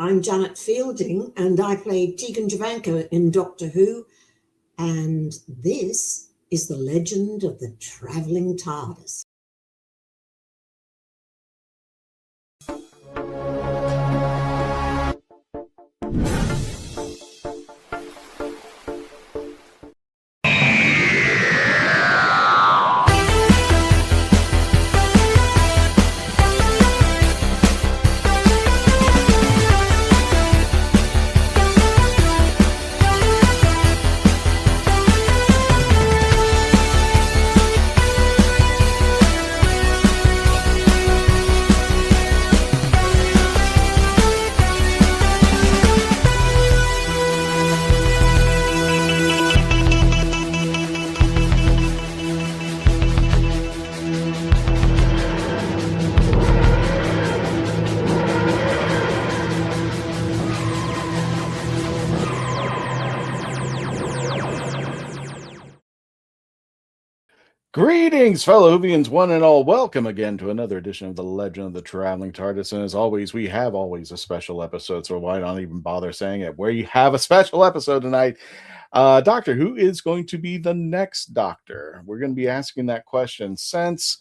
I'm Janet Fielding, and I played Tegan Javanka in Doctor Who, and this is The Legend of the Traveling TARDIS. Greetings, fellow Whovians, one and all. Welcome again to another edition of The Legend of the Traveling TARDIS. And as always, we have always a special episode, so why not even bother saying it? We have a special episode tonight. Doctor, who is going to be the next Doctor? We're going to be asking that question since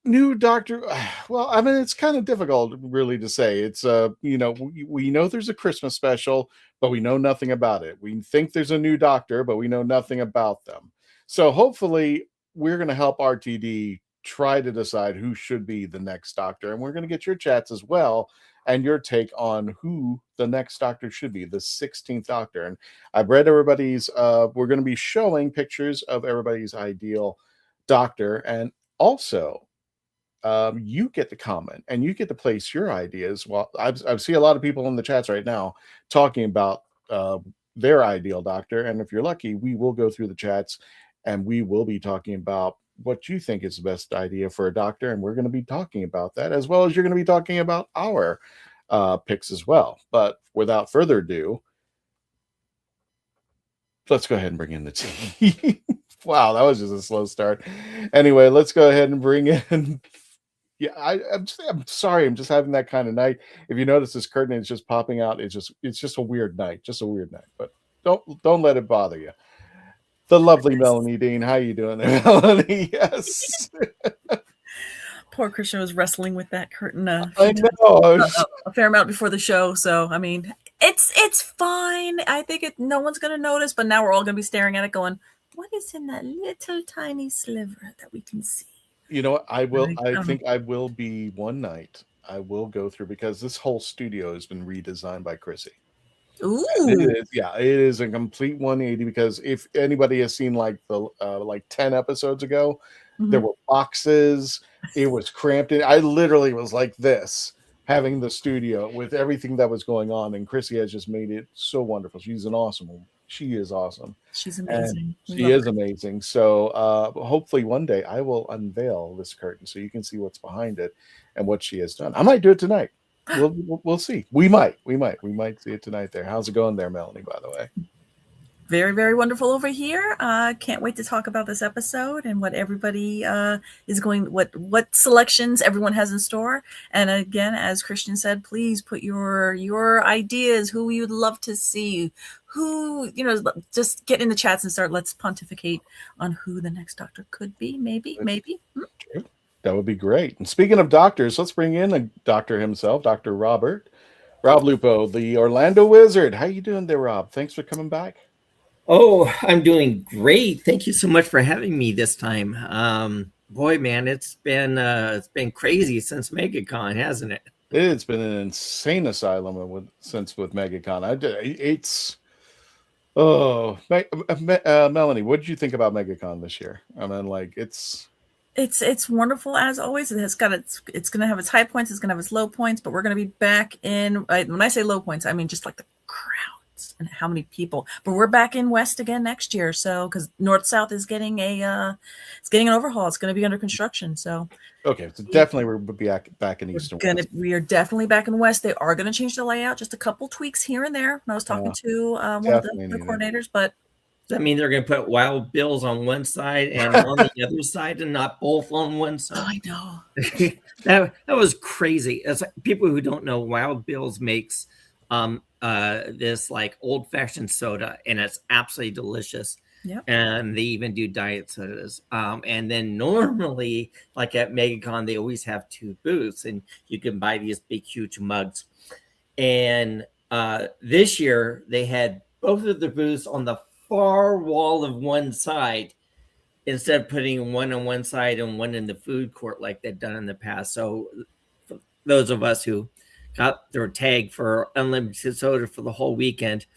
new Doctor. Well, I mean, it's kind of difficult really to say. It's, we know there's a Christmas special, but we know nothing about it. We think there's a new Doctor, but we know nothing about them. So hopefully we're going to help RTD try to decide who should be the next Doctor. And we're going to get your chats as well and your take on who the next Doctor should be, the 16th Doctor. And I've read everybody's, we're going to be showing pictures of everybody's ideal Doctor. And also, you get to comment and you get to place your ideas. Well, I've seen a lot of people in the chats right now talking about their ideal Doctor. And if you're lucky, we will go through the chats and we will be talking about what you think is the best idea for a Doctor. And we're going to be talking about that, as well as you're going to be talking about our picks as well. But without further ado, let's go ahead and bring in the team. Wow, that was just a slow start. Anyway, let's go ahead and bring in... Yeah, I'm sorry. I'm just having that kind of night. If you notice this curtain is just popping out, it's just a weird night. Just a weird night. But don't let it bother you. The lovely Melanie Dean. How you doing there, Melanie? Yes. Poor Christian was wrestling with that curtain. I know. A fair amount before the show. So I mean, it's fine. I think no one's gonna notice, but now we're all gonna be staring at it, going, "What is in that little tiny sliver that we can see?" You know what? I think I will be one night. I will go through, because this whole studio has been redesigned by Chrissy. Ooh. It is a complete 180, because if anybody has seen like 10 episodes ago, there were boxes. It was cramped in. I literally was like this, having the studio with everything that was going on, and Chrissy has just made it so wonderful. She's an awesome woman. She is awesome. She's amazing. She is amazing. So hopefully one day I will unveil this curtain so you can see what's behind it and what she has done. I might do it tonight. We'll see. We might see it tonight there. How's it going there, Melanie, by the way? Very, very wonderful over here. Can't wait to talk about this episode and what everybody is going, what selections everyone has in store. And again, as Christian said, please put your ideas, who we would love to see, who, just get in the chats and let's pontificate on who the next Doctor could be. Maybe. That would be great. And speaking of doctors, let's bring in the Doctor himself, Dr. Rob Lupo, the Orlando Wizard. How you doing there, Rob? Thanks for coming back. Oh, I'm doing great. Thank you so much for having me this time. Boy, man, it's been crazy since MegaCon, hasn't it? It's been an insane asylum with MegaCon. Melanie, what did you think about MegaCon this year? I mean, it's wonderful as always. It's going to have its high points. It's going to have its low points, but we're going to be back in. When I say low points, I mean just like the crowds and how many people. But we're back in West again next year, so because North South is getting an overhaul. It's going to be under construction. So okay, so definitely we'll be back in East and West. We are definitely back in West. They are going to change the layout, just a couple tweaks here and there. I was talking to one of the coordinators, but Does that mean they're going to put Wild Bills on one side and on the other side, and not both on one side? I know. that was crazy. As people who don't know, Wild Bills makes this like old fashioned soda, and it's absolutely delicious. Yep. And they even do diet sodas. And then normally, like at MegaCon, they always have 2 booths, and you can buy these big, huge mugs. And this year, they had both of the booths on the far wall of one side, instead of putting one on one side and one in the food court like they've done in the past. So for those of us who got their tag for unlimited soda for the whole weekend,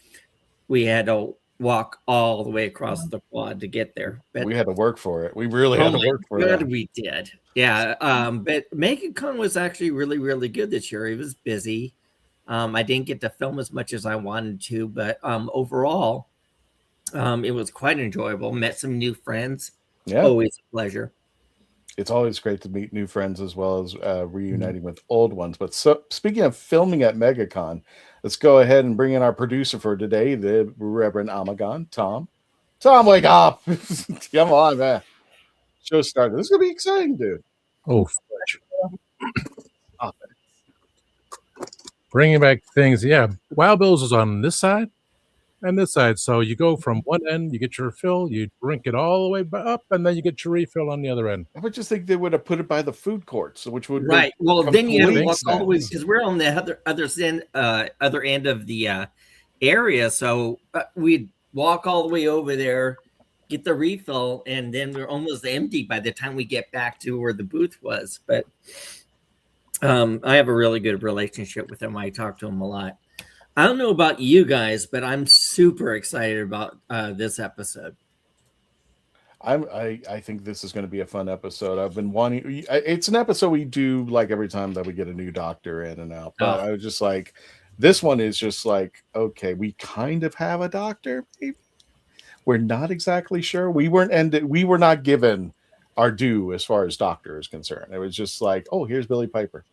we had to walk all the way across the quad to get there. But we had to work for it. We really had to work for it. We did. Yeah. But MegaCon was actually really, really good this year. It was busy. I didn't get to film as much as I wanted to, but overall, it was quite enjoyable. Met some new friends. Yeah. Always a pleasure. It's always great to meet new friends as well as reuniting with old ones. But so, speaking of filming at MegaCon, let's go ahead and bring in our producer for today, the Reverend Amagon, Tom. Tom, wake up! Come on, man. Show started. This is going to be exciting, dude. Oh, bringing back things. Yeah, Wild Bills is on this side and this side. So you go from one end, you get your fill, you drink it all the way up, and then you get your refill on the other end. I would just think they would have put it by the food courts, which would right. Well, then you have to walk all the way, sense. because we're on the other end of the area. So we'd walk all the way over there, get the refill, and then we're almost empty by the time we get back to where the booth was. But I have a really good relationship with him. I talk to him a lot. I don't know about you guys, but I'm super excited about this episode. I think this is going to be a fun episode. I've been wanting. It's an episode we do like every time that we get a new doctor in and out. But I was just like, this one is just like, okay, we kind of have a doctor. Maybe. We're not exactly sure. We were not given our due as far as doctor is concerned. It was just like, oh, here's Billy Piper.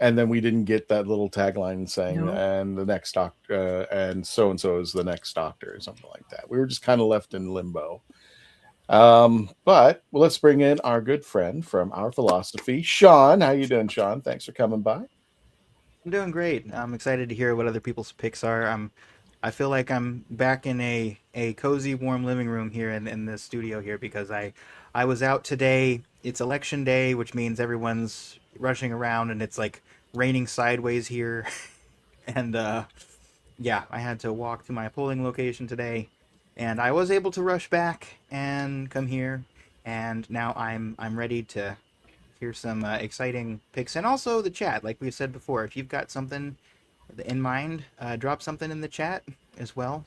And then we didn't get that little tagline saying, and the next doctor, and so is the next doctor, or something like that. We were just kind of left in limbo. But let's bring in our good friend from our philosophy, Sean. How you doing, Sean? Thanks for coming by. I'm doing great. I'm excited to hear what other people's picks are. I feel like I'm back in a cozy, warm living room here in the studio here, because I was out today. It's election day, which means everyone's rushing around, and it's like raining sideways here. And yeah, I had to walk to my polling location today, and I was able to rush back and come here. And now I'm ready to hear some exciting picks, and also the chat. Like we said before, if you've got something in mind, drop something in the chat as well.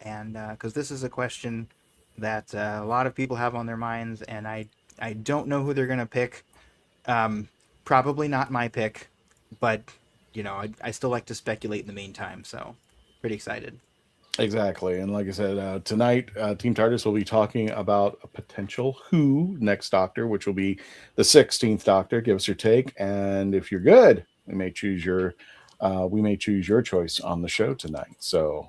And because this is a question that a lot of people have on their minds, and I don't know who they're gonna pick. Probably not my pick, but you know, I still like to speculate in the meantime, so pretty excited. Exactly. And like I said, tonight, Team TARDIS will be talking about a potential Who next Doctor, which will be the 16th Doctor. Give us your take, and if you're good, we may choose your choice on the show tonight. So,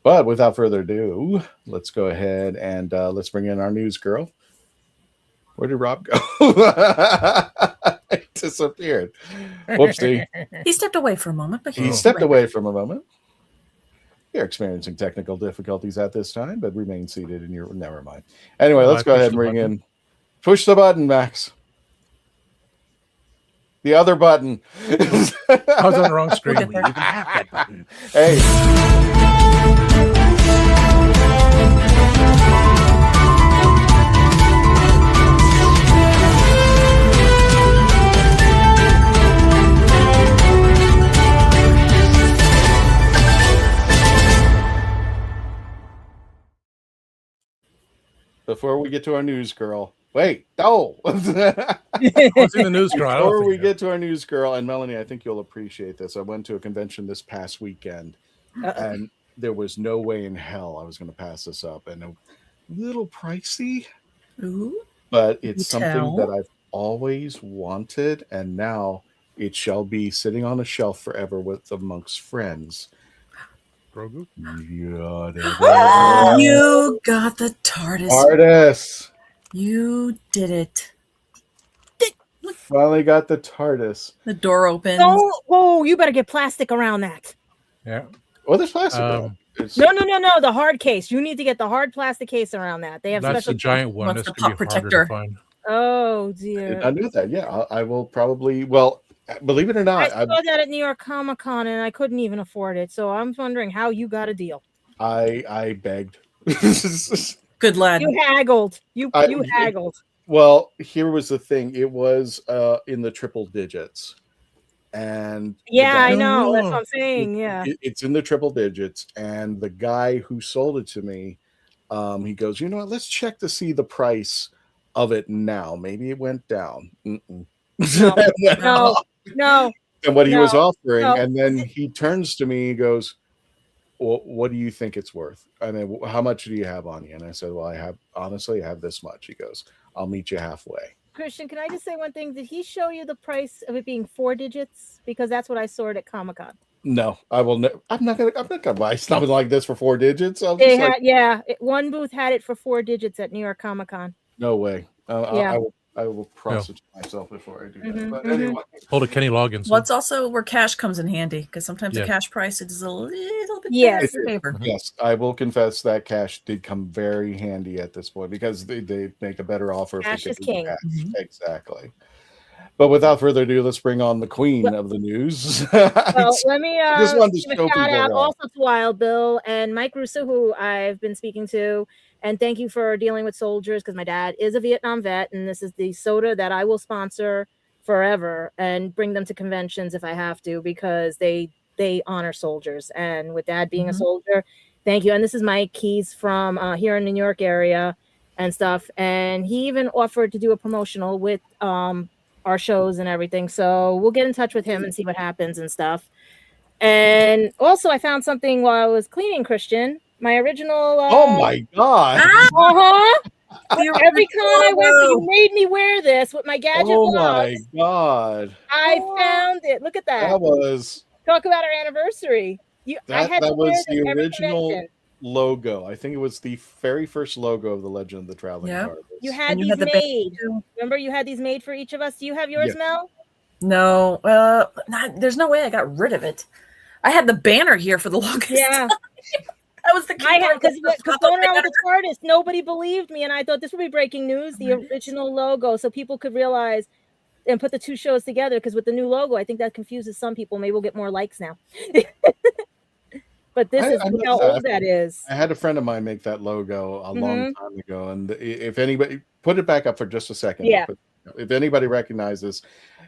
but without further ado, let's go ahead and let's bring in our news girl. Where did Rob go? Disappeared. Whoopsie. He stepped away for a moment, but He stepped away from a moment. You're experiencing technical difficulties at this time, but remain seated in your... Never mind. Anyway, let's go ahead and bring in... Push the button, Max. The other button. I was on the wrong screen. You can have that button. Hey. Before we get to our news girl, wait, no. What's in the news girl? Before we get to our news girl, and Melanie, I think you'll appreciate this. I went to a convention this past weekend, and there was no way in hell I was going to pass this up. And a little pricey, but it's something that I've always wanted, and now it shall be sitting on a shelf forever with amongst friends. Grogu. You got the TARDIS. TARDIS. You did it. Finally got the TARDIS. The door opens. Oh, you better get plastic around that. Yeah. Well, there's plastic. around. It's- No. The hard case. You need to get the hard plastic case around that. They have That's special. the giant one. What's This the can be pop harder protector? to find. Oh I dear. knew that. Yeah, I will probably. Well, believe it or I not, saw that at New York Comic Con and I couldn't even afford it. So I'm wondering how you got a deal. I begged. Good lad. You haggled. You haggled. Well, here was the thing. It was in the triple digits, and the Yeah, guy- I know. That's what I'm saying. Yeah. it's in the triple digits. And the guy who sold it to me, he goes, you know what? Let's check to see the price of it now. Maybe it went down. Mm-mm. No. And what he was No, offering, no. and then he turns to me and goes, well, what do you think it's worth? I mean, how much do you have on you? And I said, well, I have this much. He goes, I'll meet you halfway. Christian, can I just say one thing? Did he show you the price of it being 4 digits? Because that's what I saw it at Comic Con. No, I will. I'm not gonna buy something like this for 4 digits. I'll just One booth had it for 4 digits at New York Comic Con. no way. Yeah. I will prostitute myself before I do that. Mhm, But mhm. anyway, Hold a Kenny Loggins. What's also where cash comes in handy, because sometimes Yeah. the cash price is a little bit Yes. in your favor. yes, I will confess that cash did come very handy at this point because they make a better offer. if they Cash could is do the king. cash. Mhm. Exactly. But without further ado, let's bring on the queen of the news. Well, let me just wanted to give show a shout people out that. also to Wild Bill and Mike Russo, who I've been speaking to. And thank you for dealing with soldiers, because my dad is a Vietnam vet, and this is the soda that I will sponsor forever and bring them to conventions if I have to, because they honor soldiers. And with Dad being a Mhm. soldier, thank you. And this is Mike. He's from here in the New York area and stuff. And he even offered to do a promotional with our shows and everything. So we'll get in touch with him and see what happens and stuff. And also, I found something while I was cleaning, Christian. My original. Oh my god! Every con I went to, you made me wear this with my gadget Oh gloves. my god! I found it. Look at that. That was Talk about our anniversary. I had to that wear was this the every original convention. logo. I think it was the very first logo of the Legend of the Traveling Yeah. TARDIS. You had And you these had the band made. too. Remember, you had these made for each of us. Do you have yours, Yes. Mel? No, there's no way I got rid of it. I had the banner here for the longest Yeah. time. That was the I had, key. because going around with the TARDIS, nobody believed me, and I thought this would be breaking news. The original logo, so people could realize and put the two shows together. Because with the new logo, I think that confuses some people. Maybe we'll get more likes now. But this is I look know how that. old that is. I had a friend of mine make that logo a long Mm-hmm. time ago, and if anybody put it back up for just a second, Yeah. if anybody recognizes,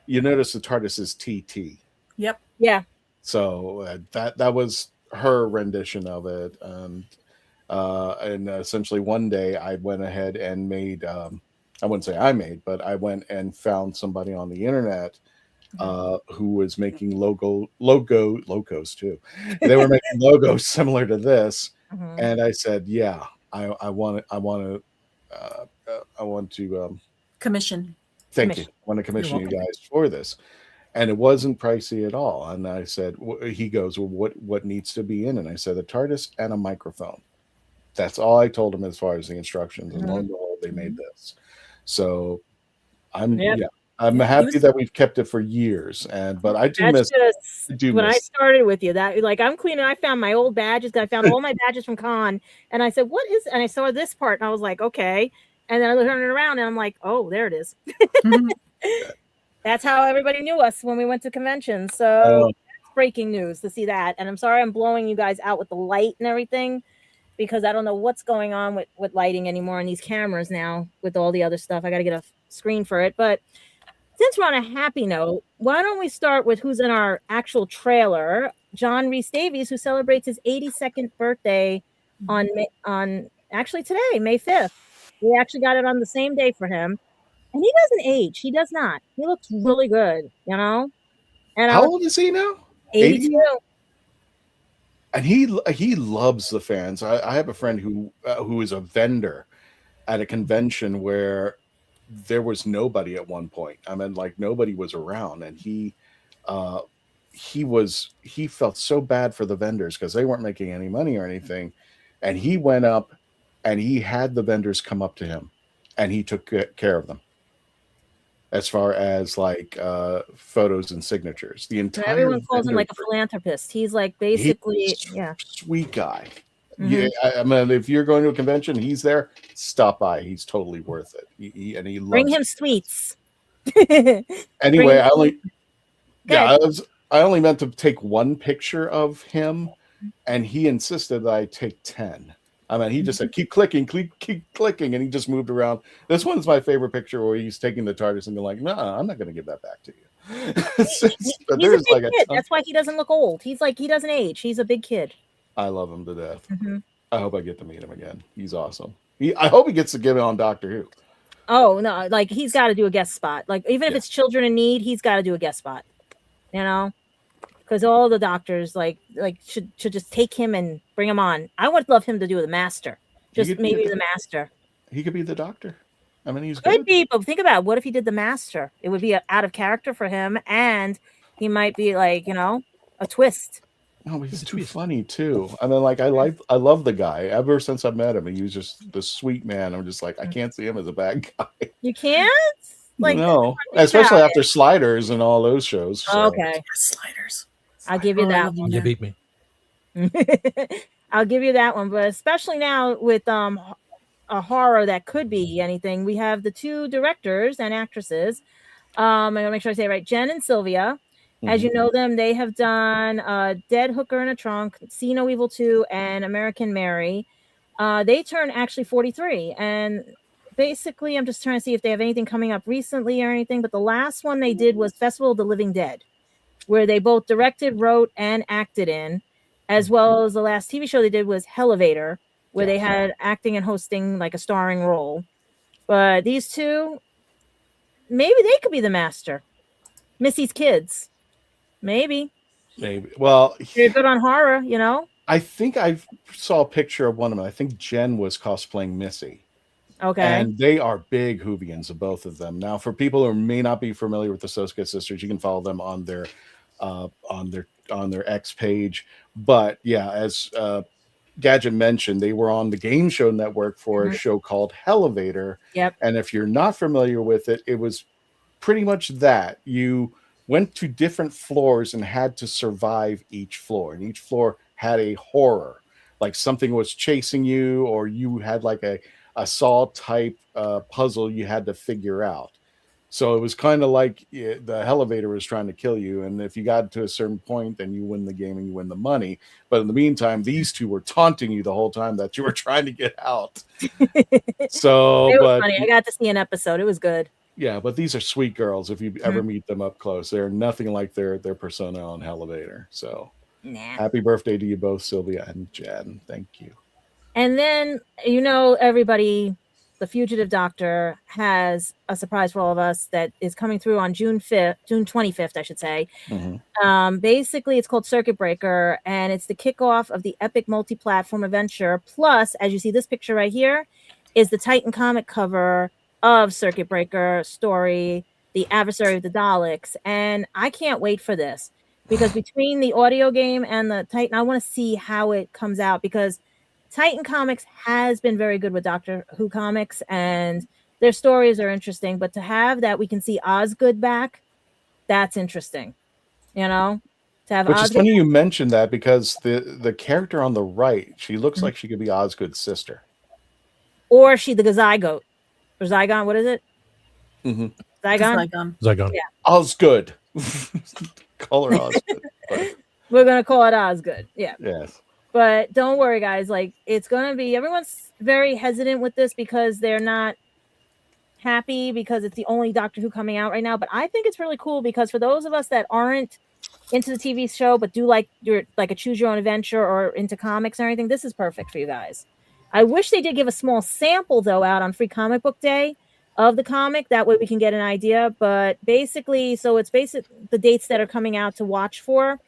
you notice the TARDIS is TT. Yep. Yeah. So that was her rendition of it, and essentially one day I went ahead and made. I wouldn't say I made, but I went and found somebody on the internet who was making logos too. They were making logos similar to this, Mhm. and I said, "Yeah, I want to Commission. thank you. I want to commission you welcome. guys for this." And it wasn't pricey at all. And I said, he goes, well, what needs to be in? And I said, a TARDIS and a microphone. That's all I told him as far as the instructions. And lo and behold, they made this. So I'm happy that we've kept it for years. But I do That's miss. just when I started with you. That like I'm cleaning. I found my old badges. I found all my badges from con, and I said, "What is?" And I saw this part, and I was like, "Okay." And then I turned it around, and I'm like, "Oh, there it is." That's how everybody knew us when we went to conventions. So that's breaking news to see that. And I'm sorry I'm blowing you guys out with the light and everything, because I don't know what's going on with lighting anymore on these cameras now with all the other stuff. I got to get a screen for it. But since we're on a happy note, why don't we start with who's in our actual trailer? John Rhys Davies, who celebrates his 82nd birthday on actually today, May 5th. We actually got it on the same day for him. And he doesn't age. He does not. He looks really good, you know? And How old is he now? 82. And he loves the fans. I have a friend who is a vendor at a convention where there was nobody at one point. I mean, like nobody was around, and he he felt so bad for the vendors because they weren't making any money or anything, and he went up and he had the vendors come up to him and he took care of them as far as like photos and signatures. The entire Everyone calls him vendor like a group. philanthropist. He's like basically, He's yeah. sweet guy. Mhm. Yeah, I mean, if you're going to a convention, he's there. Stop by. He's totally worth it. He loves Bring him it. sweets. Anyway, I only Good. I only meant to take one picture of him, and he insisted that I take 10. I mean, he just said, keep clicking, keep clicking, and he just moved around. This one's my favorite picture where he's taking the TARDIS and being like, no, I'm not going to give that back to you. But He's a there's big like a kid. ton. That's why he doesn't look old. He's like, he doesn't age. He's a big kid. I love him to death. Mhm. I hope I get to meet him again. He's awesome. I hope he gets to get on Doctor Who. Oh no, like he's got to do a guest spot. Like even if Yeah. it's children in need, he's got to do a guest spot. You know, because all the doctors like should just take him and bring him on. I would love him to do the master. Just could be maybe the- the master. He could be the Doctor. I mean, he's Could good. be, but think about it. What if he did the master? It would be out of character for him, and he might be like, you know, a twist. Oh, he's He's a too twist. funny too. I mean, like I love the guy. Ever since I met him, he was just the sweet man. I'm just like, I can't see him as a bad guy. You can't like No, think especially about after Sliders and all those shows. so. Okay, Sliders. I'll give you Oh, I that love one. You beat me. I'll give you that one, but especially now with a horror that could be anything. We have the two directors and actresses. I gotta make sure I say it right. Jen and Sylvia. As you know them, they have done Dead Hooker in a Trunk, See No Evil 2, and American Mary. They turn actually 43, and basically, I'm just trying to see if they have anything coming up recently or anything. But the last one they did was Festival of the Living Dead, where they both directed, wrote, and acted in, as well as the last TV show they did was Elevator, where they had acting and hosting like a starring role. But these two, maybe they could be the master. Missy's kids, maybe. Maybe. Well, They're good on horror, you know. I think I saw a picture of one of them. I think Jen was cosplaying Missy. Okay. And they are big Whovians, of both of them. Now, for people who may not be familiar with the Soska sisters, you can follow them on their X page. But yeah, as Gadget mentioned, they were on the Game Show Network for a show called Elevator. Yep. And if you're not familiar with it, it was pretty much that. You went to different floors and had to survive each floor. And each floor had a horror. Like something was chasing you, or you had like a Saw type puzzle you had to figure out. So it was kind of like the elevator was trying to kill you. And if you got to a certain point, then you win the game and you win the money. But in the meantime, these two were taunting you the whole time that you were trying to get out. So, It was but funny. I got to see an episode. It was good. yeah, but these are sweet girls. If you ever meet them up close, they're nothing like their persona on Elevator. So Nah. happy birthday to you both, Sylvia and Jen. Thank you. And then, you know, everybody, the Fugitive Doctor has a surprise for all of us that is coming through on June 25th, I should say. Basically, it's called Circuit Breaker, and it's the kickoff of the epic multi-platform adventure. Plus, as you see this picture right here, is the Titan comic cover of Circuit Breaker story, The Adversary of the Daleks. And I can't wait for this, because between the audio game and the Titan, I want to see how it comes out, because Titan Comics has been very good with Doctor Who comics, and their stories are interesting. But to have that, we can see Osgood back, that's interesting. You know, to have Which is Osgood, funny you mentioned that, because the character on the right, she looks like she could be Osgood's sister. or is she the Zygote or Zygon? What is it? Mm-hmm. Zygon. Zygon. Yeah. Osgood. Call her Osgood. But, We're gonna call it Osgood. Yeah. yes. But don't worry, guys. Like, it's gonna be, everyone's very hesitant with this because they're not happy because it's the only Doctor Who coming out right now. But I think it's really cool, because for those of us that aren't into the TV show but do like a choose your own adventure or into comics or anything, this is perfect for you guys. I wish they did give a small sample though out on Free Comic Book Day of the comic. That way we can get an idea. But basically, so it's the dates that are coming out to watch for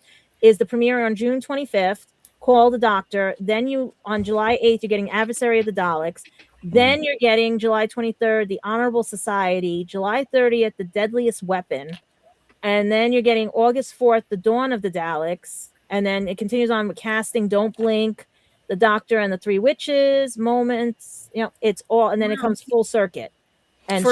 is the premiere on June 25th. Call the Doctor. Then on July 8th, you're getting Adversary of the Daleks. Then you're getting July 23rd, The Honorable Society. July 30th, The Deadliest Weapon. And then you're getting August 4th, The Dawn of the Daleks. And then it continues on with casting Don't Blink, The Doctor and the Three Witches, Moments. You know, it's all, and then it comes full circuit. And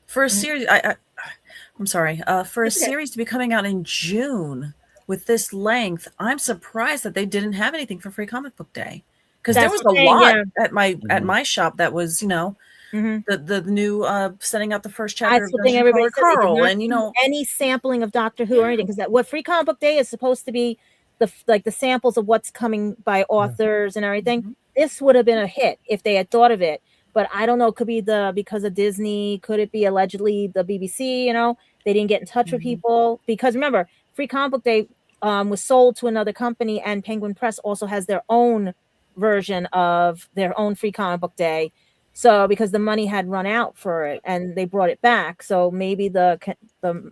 for a series, I'm sorry, for a series to be coming out in June with this length, I'm surprised that they didn't have anything for Free Comic Book Day, because there was a lot at my shop that was, you know, the new sending out the first chapter of everybody Carl, and you know, any sampling of Doctor Who or anything, because that what Free Comic Book Day is supposed to be, the samples of what's coming by authors and everything. This would have been a hit if they had thought of it. But I don't know, it could be because of Disney, could it be allegedly the BBC, you know, they didn't get in touch with people, because remember, Free Comic Book Day was sold to another company, and Penguin Press also has their own version of their own Free Comic Book Day. So because the money had run out for it and they brought it back. So maybe the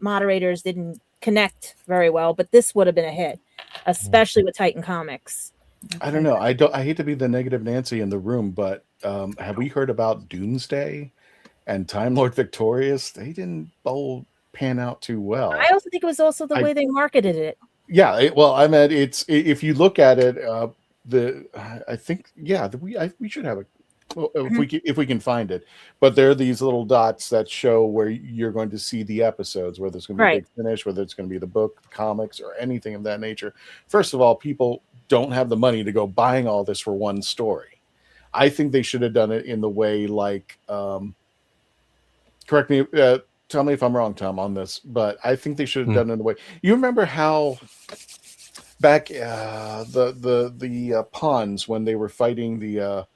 moderators didn't connect very well, but this would have been a hit, especially with Titan Comics. I don't know. I hate to be the negative Nancy in the room, but have we heard about Doomsday and Time Lord Victorious? They didn't both pan out too well. I also think it was also the way they marketed it. Yeah, well, I mean, it's, if you look at it, I think, yeah, we should have a, if we can find it, but there are these little dots that show where you're going to see the episodes, whether it's going to be a big finish, whether it's going to be the book, comics, or anything of that nature. First of all, people don't have the money to go buying all this for one story. I think they should have done it in the way, like, correct me, tell me if I'm wrong, Tom, on this, but I think they should have done it in the way. You remember how back the pawns, when they were fighting the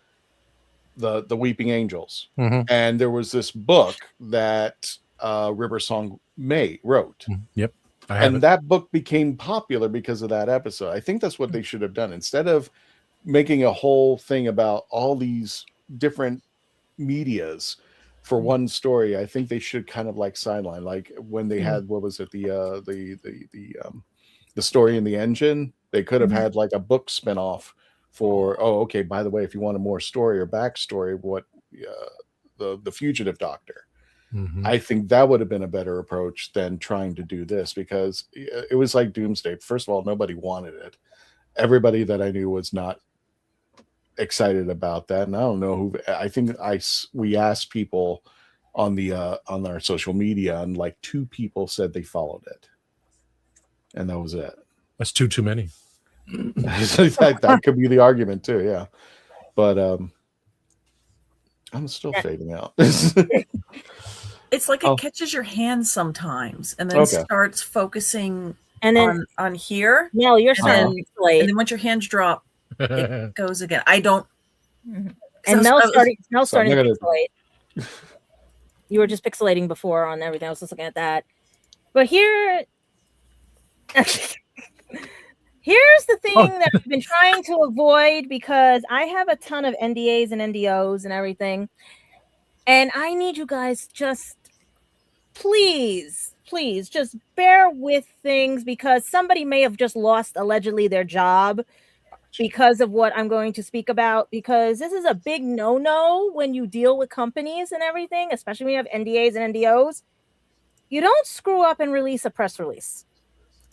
Weeping Angels, and there was this book that River Song May wrote. Yep. And that book became popular because of that episode. I think that's what they should have done. Instead of making a whole thing about all these different medias for one story, I think they should kind of like sideline, like when they had, what was it, the story in the engine. They could have had like a book spinoff for, oh, okay, by the way, if you want a more story or backstory of what the fugitive doctor, I think that would have been a better approach than trying to do this, because it was like Doomsday. First of all, nobody wanted it. Everybody that I knew was not excited about that, and I don't know who. I think we asked people on our social media, and like 2 people said they followed it, and that was it. That's too many. that could be the argument too, yeah. But I'm still fading out. It's like it catches your hand sometimes, and then starts focusing and then on here. No, you're and then once your hands drop, it goes again. I don't. And Mel's starting to pixelate. You were just pixelating before on everything. I was just looking at that. But here's the thing that I've been trying to avoid, because I have a ton of NDAs and NDOs and everything. And I need you guys just please just bear with things, because somebody may have just lost allegedly their job because of what I'm going to speak about, because this is a big no-no when you deal with companies and everything, especially when you have NDAs and NDOs. You don't screw up and release a press release.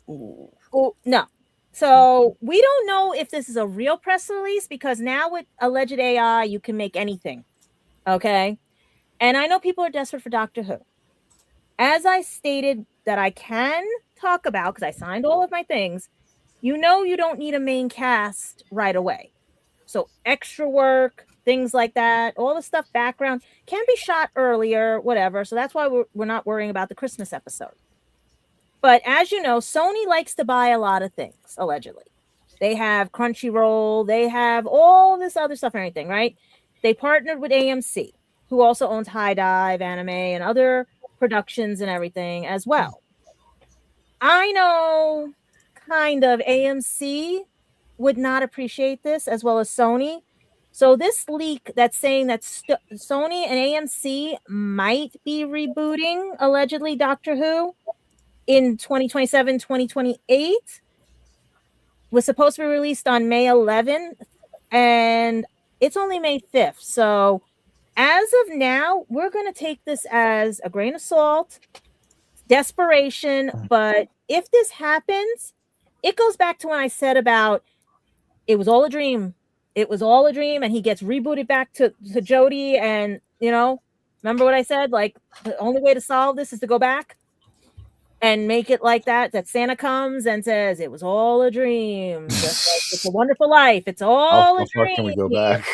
Ooh, no. So we don't know if this is a real press release, because now with alleged AI, you can make anything. Okay. And I know people are desperate for Doctor Who. As I stated that I can talk about, because I signed all of my things, you don't need a main cast right away. So extra work, things like that, all the stuff, background, can be shot earlier, whatever. So that's why we're not worrying about the Christmas episode. But as you know, Sony likes to buy a lot of things, allegedly. They have Crunchyroll, they have all this other stuff and everything, right? They partnered with AMC, who also owns High Dive Anime and other productions and everything as well. I know kind of AMC would not appreciate this, as well as Sony. So this leak that's saying that Sony and AMC might be rebooting, allegedly, Doctor Who in 2027, 2028 was supposed to be released on May 11th, and it's only May 5th. So as of now, we're going to take this as a grain of salt. desperation. But if this happens, it goes back to when I said about it was all a dream. It was all a dream, and he gets rebooted back to Jodie. And remember what I said? Like, the only way to solve this is to go back and make it like that Santa comes and says it was all a dream. Just like It's a Wonderful Life. It's all a dream. Can we go back?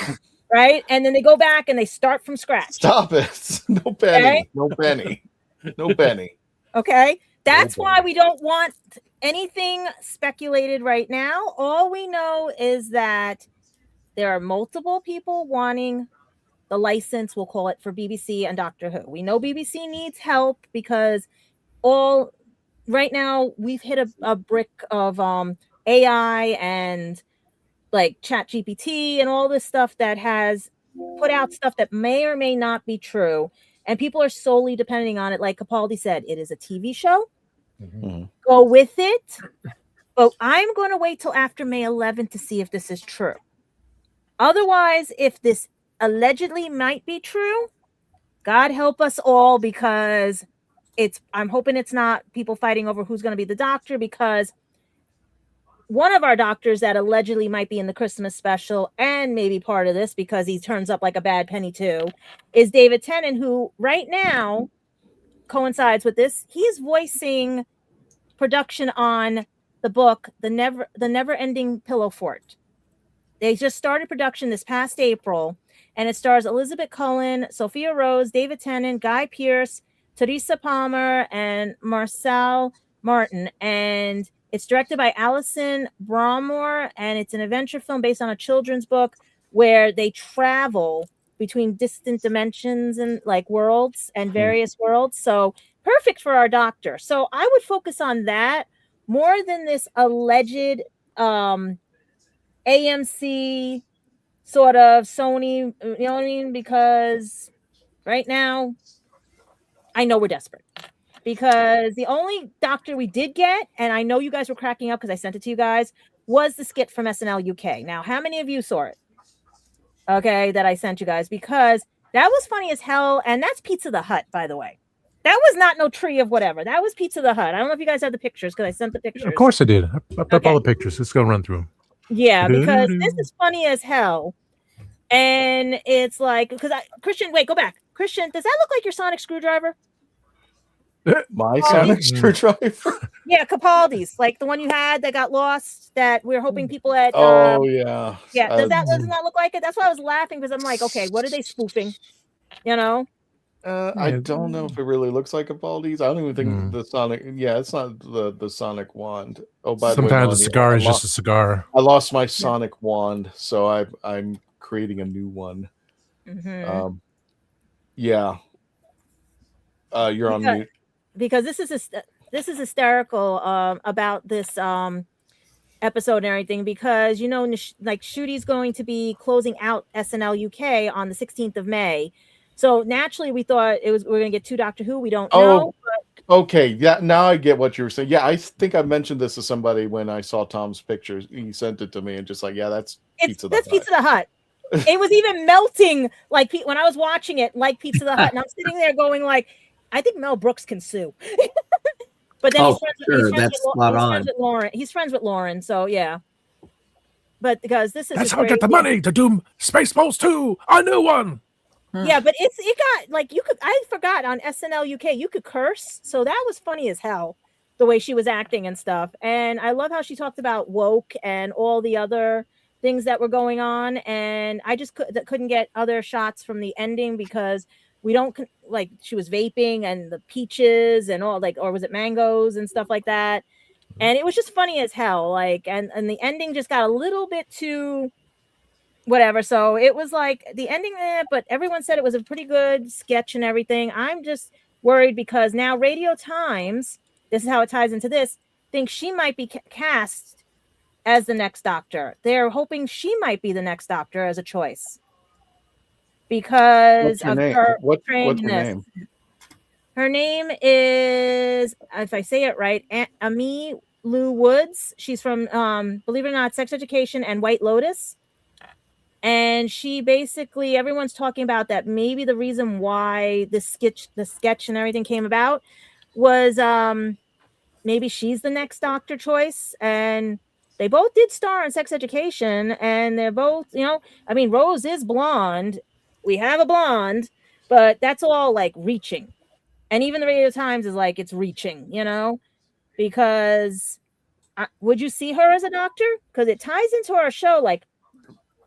Right? And then they go back and they start from scratch. Stop it. No penny. Okay? No penny. No penny. Okay? That's No why penny. we don't want anything speculated right now. All we know is that there are multiple people wanting the license, we'll call it, for BBC and Doctor Who. We know BBC needs help because right now we've hit a brick of AI and like ChatGPT and all this stuff that has put out stuff that may or may not be true. And people are solely depending on it. Like Capaldi said, it is a TV show. Mhm. Go with it. But I'm going to wait till after May 11th to see if this is true. Otherwise, if this allegedly might be true, God help us all, because I'm hoping it's not people fighting over who's going to be the doctor, because one of our doctors that allegedly might be in the Christmas special and maybe part of this because he turns up like a bad penny too, is David Tennant, who right now coincides with this. He's voicing production on the book, The Never Ending Pillow Fort. They just started production this past April, and it stars Elizabeth Cullen, Sophia Rose, David Tennant, Guy Pearce, Teresa Palmer, and Marcel Martin. And it's directed by Alison Bramore, and it's an adventure film based on a children's book where they travel between distant dimensions and like worlds and various worlds. So perfect for our doctor. So I would focus on that more than this alleged AMC sort of Sony, you know what I mean? Because right now, I know we're desperate. Because the only doctor we did get, and I know you guys were cracking up because I sent it to you guys, was the skit from SNL UK. Now, how many of you saw it? Okay, that I sent you guys, because that was funny as hell. And that's Pizza the Hut, by the way. That was not no tree of whatever. That was Pizza the Hut. I don't know if you guys have the pictures because I sent the pictures. Of course I did. I put up all the pictures. Let's go run through them. Yeah, because this is funny as hell. And it's like, because Christian, wait, go back. Christian, does that look like your sonic screwdriver? My sonic screwdriver? Yeah, Capaldi's, like the one you had that got lost, that we were hoping people at. Oh, yeah. Yeah, doesn't that look like it? That's why I was laughing, because I'm like, okay, what are they spoofing? You know? I don't know if it really looks like a Baldi's. I don't even think the Sonic. Yeah, it's not the Sonic wand. Oh, by the way, sometimes a cigar is just a cigar. I lost my Sonic wand, so I'm creating a new one. Mm-hmm. Yeah. You're on mute. Because this is hysterical about this episode and everything, because like Shooty's going to be closing out SNL UK on the 16th of May. So naturally, we thought we're going to get 2 Doctor Who. We don't know. But... Okay. Yeah. Now I get what you were saying. Yeah, I think I mentioned this to somebody when I saw Tom's pictures. He sent it to me and just like, yeah, that's Pizza the Hut. It was even melting like when I was watching it, like Pizza the Hut, and I'm sitting there going like, I think Mel Brooks can sue. But then he's friends with Lauren, so yeah. But because that's how I get the money to do Spaceballs 2, a new one. Yeah, but it got like I forgot on SNL UK you could curse, so that was funny as hell, the way she was acting and stuff. And I love how she talked about woke and all the other things that were going on, and I just couldn't get other shots from the ending because we don't like she was vaping and the peaches and all, like, or was it mangoes and stuff like that, and it was just funny as hell, like, and the ending just got a little bit too whatever. So it was like the ending there, but everyone said it was a pretty good sketch and everything. I'm just worried because now Radio Times, this is how it ties into this, thinks she might be cast as the next Doctor. They're hoping she might be the next Doctor as a choice because of her what's her name? Her name is, if I say it right, Ami Lou Woods. She's from, believe it or not, Sex Education and White Lotus. And she basically, everyone's talking about that maybe the reason why the sketch and everything came about was maybe she's the next Doctor choice, and they both did star in Sex Education, and they're both, I mean, Rose is blonde. We have a blonde, but that's all like reaching. And even the Radio Times is like, it's reaching, because would you see her as a doctor? Because it ties into our show, like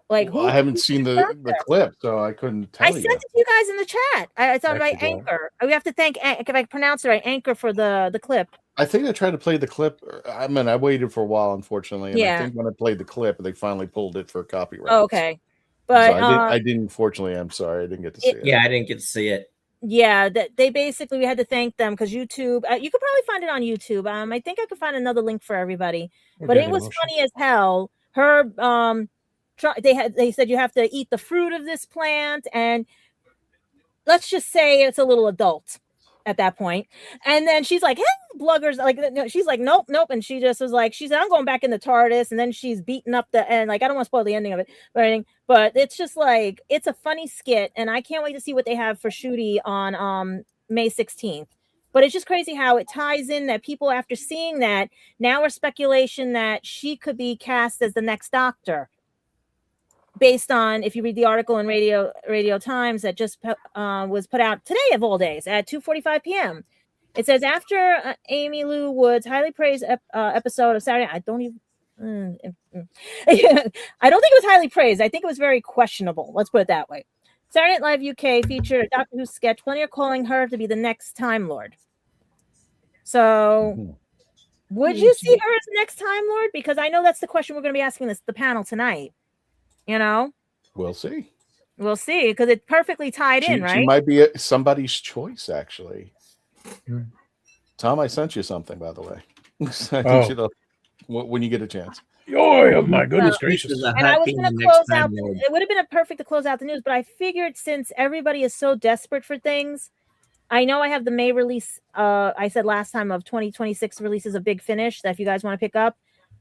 who? I haven't seen the clip, so I couldn't tell you. I sent it to you guys in the chat. It's on my Anchor. We have to thank, if I pronounce it right, Anchor for the clip. I think I tried to play the clip. I mean, I waited for a while, unfortunately. And Yeah. I think when I played the clip, they finally pulled it for copyright. Oh, okay. But so I didn't. Fortunately, I'm sorry, I didn't get to see it. Yeah, I didn't get to see it. Yeah, that they basically, we had to thank them because YouTube. You could probably find it on YouTube. I think I could find another link for everybody. But it was funny as hell. Her they said you have to eat the fruit of this plant, and let's just say it's a little adult at that point. And then she's like, hey, bloggers, like, no, she's like, nope. And she just was like, she said, I'm going back in the TARDIS. And then she's beating up the end. Like, I don't want to spoil the ending of it, but it's just like, it's a funny skit. And I can't wait to see what they have for Shooty on May 16th. But it's just crazy how it ties in that people, after seeing that, now are speculation that she could be cast as the next Doctor. Based on, if you read the article in Radio Times that just was put out today of all days at 2:45 p.m. It says, after Amy Lou Wood's highly praised episode of Saturday, I don't think it was highly praised. I think it was very questionable. Let's put it that way. Saturday Night Live UK featured a Doctor Who sketch. Plenty are calling her to be the next Time Lord. So, would you see her as the next Time Lord? Because I know that's the question we're going to be asking the panel tonight. We'll see. We'll see, because it's perfectly tied in, right? She might be somebody's choice, actually. Tom, I sent you something, by the way. I think you know, when you get a chance. Oh, my goodness gracious. And I was going to close out. It would have been perfect to close out the news, but I figured since everybody is so desperate for things, I know I have the May release. I said last time of 2026 releases of Big Finish that if you guys want to pick up.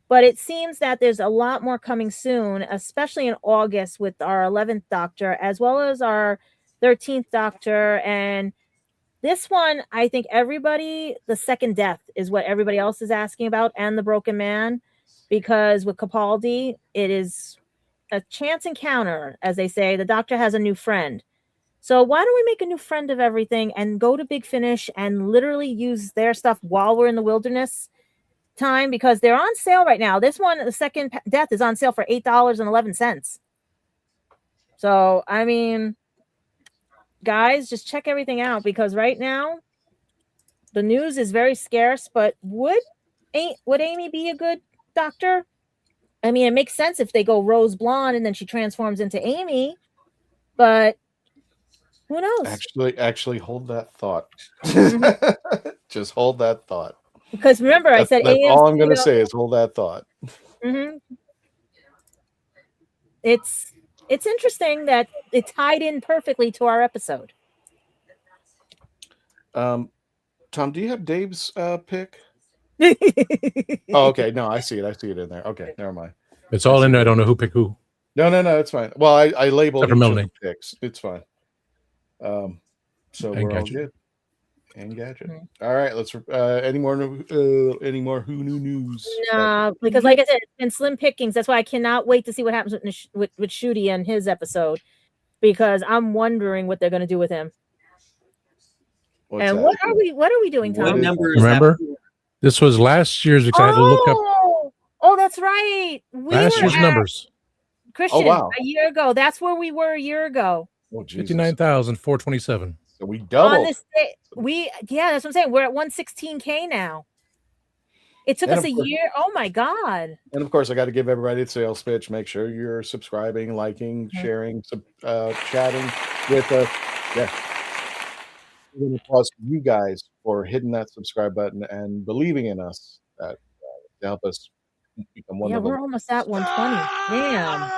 But it seems that there's a lot more coming soon, especially in August with our 11th Doctor, as well as our 13th Doctor. And this one, I think the second death is what everybody else is asking about, and the Broken Man, because with Capaldi, it is a chance encounter, as they say. The Doctor has a new friend. So why don't we make a new friend of everything and go to Big Finish and literally use their stuff while we're in the wilderness time, because they're on sale right now. This one, the second death, is on sale for $8.11. So I mean, guys, just check everything out, because right now the news is very scarce. But would Amy be a good Doctor? I mean, it makes sense if they go rose blonde and then she transforms into Amy, but who knows? Actually hold that thought. Just hold that thought. Because remember, I said that's all I'm going to say is hold that thought. Mm-hmm. It's interesting that it tied in perfectly to our episode. Tom, do you have Dave's pick? Oh, okay. No, I see it in there. Okay, never mind. It's all in there. I don't know who picked who. No, it's fine. Well, I labeled each of the picks. It's fine. So we're all good. And Gadget. Mm-hmm. All right, let's any more Who Knew news? No, because like I said, it's been slim pickings. That's why I cannot wait to see what happens with Shooty and his episode, because I'm wondering what they're going to do with him. What are we doing, Tom? What number Remember, this was last year's, because I had to look up. Oh, that's right. Last year's numbers. Christian, a year ago. That's where we were a year ago. 59,427. So we doubled. On this day, that's what I'm saying. We're at 116K now. It took us a year. Oh my God. And of course, I got to give everybody the sales pitch. Make sure you're subscribing, liking, sharing, chatting with us. Yeah. We're going to pause for you guys for hitting that subscribe button and believing in us that to help us become one of them. Yeah, we're almost at 120. Damn.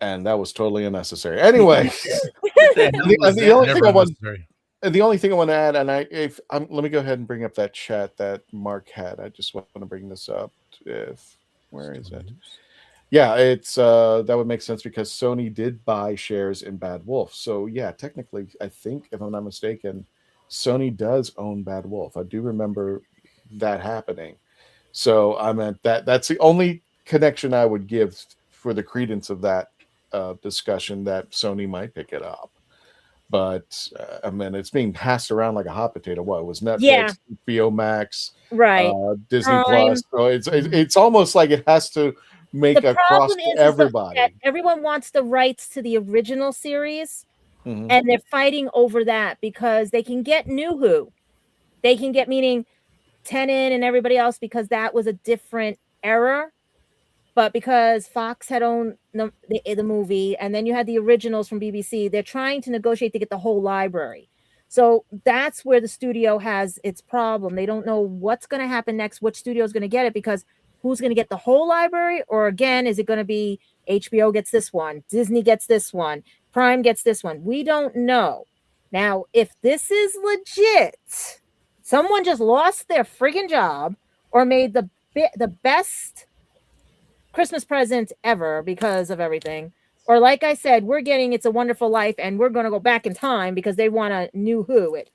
And that was totally unnecessary. Anyway, the only thing I want to add, and let me go ahead and bring up that chat that Mark had. I just want to bring this up. Where is it? Yeah, it's that would make sense because Sony did buy shares in Bad Wolf. So yeah, technically, I think if I'm not mistaken, Sony does own Bad Wolf. I do remember that happening. So I meant that's the only connection I would give for the credence of that discussion, that Sony might pick it up. But I mean, it's being passed around like a hot potato. What, it was Netflix, Yeah. HBO Max, Right. Disney Prime. Plus? So it's almost like it has to make The a cross problem to is everybody. that everyone wants the rights to the original series, Mhm. and they're fighting over that because they can get New Who. They can get, meaning Tennant and everybody else, because that was a different era. But because Fox had owned the movie, and then you had the originals from BBC, they're trying to negotiate to get the whole library. So that's where the studio has its problem. They don't know what's going to happen next, which studio is going to get it, because who's going to get the whole library? Or again, is it going to be HBO gets this one, Disney gets this one, Prime gets this one? We don't know. Now, if this is legit, someone just lost their friggin' job or made the best Christmas present ever because of everything. Or like I said, we're getting It's a Wonderful Life, and we're going to go back in time because they want to New Who it.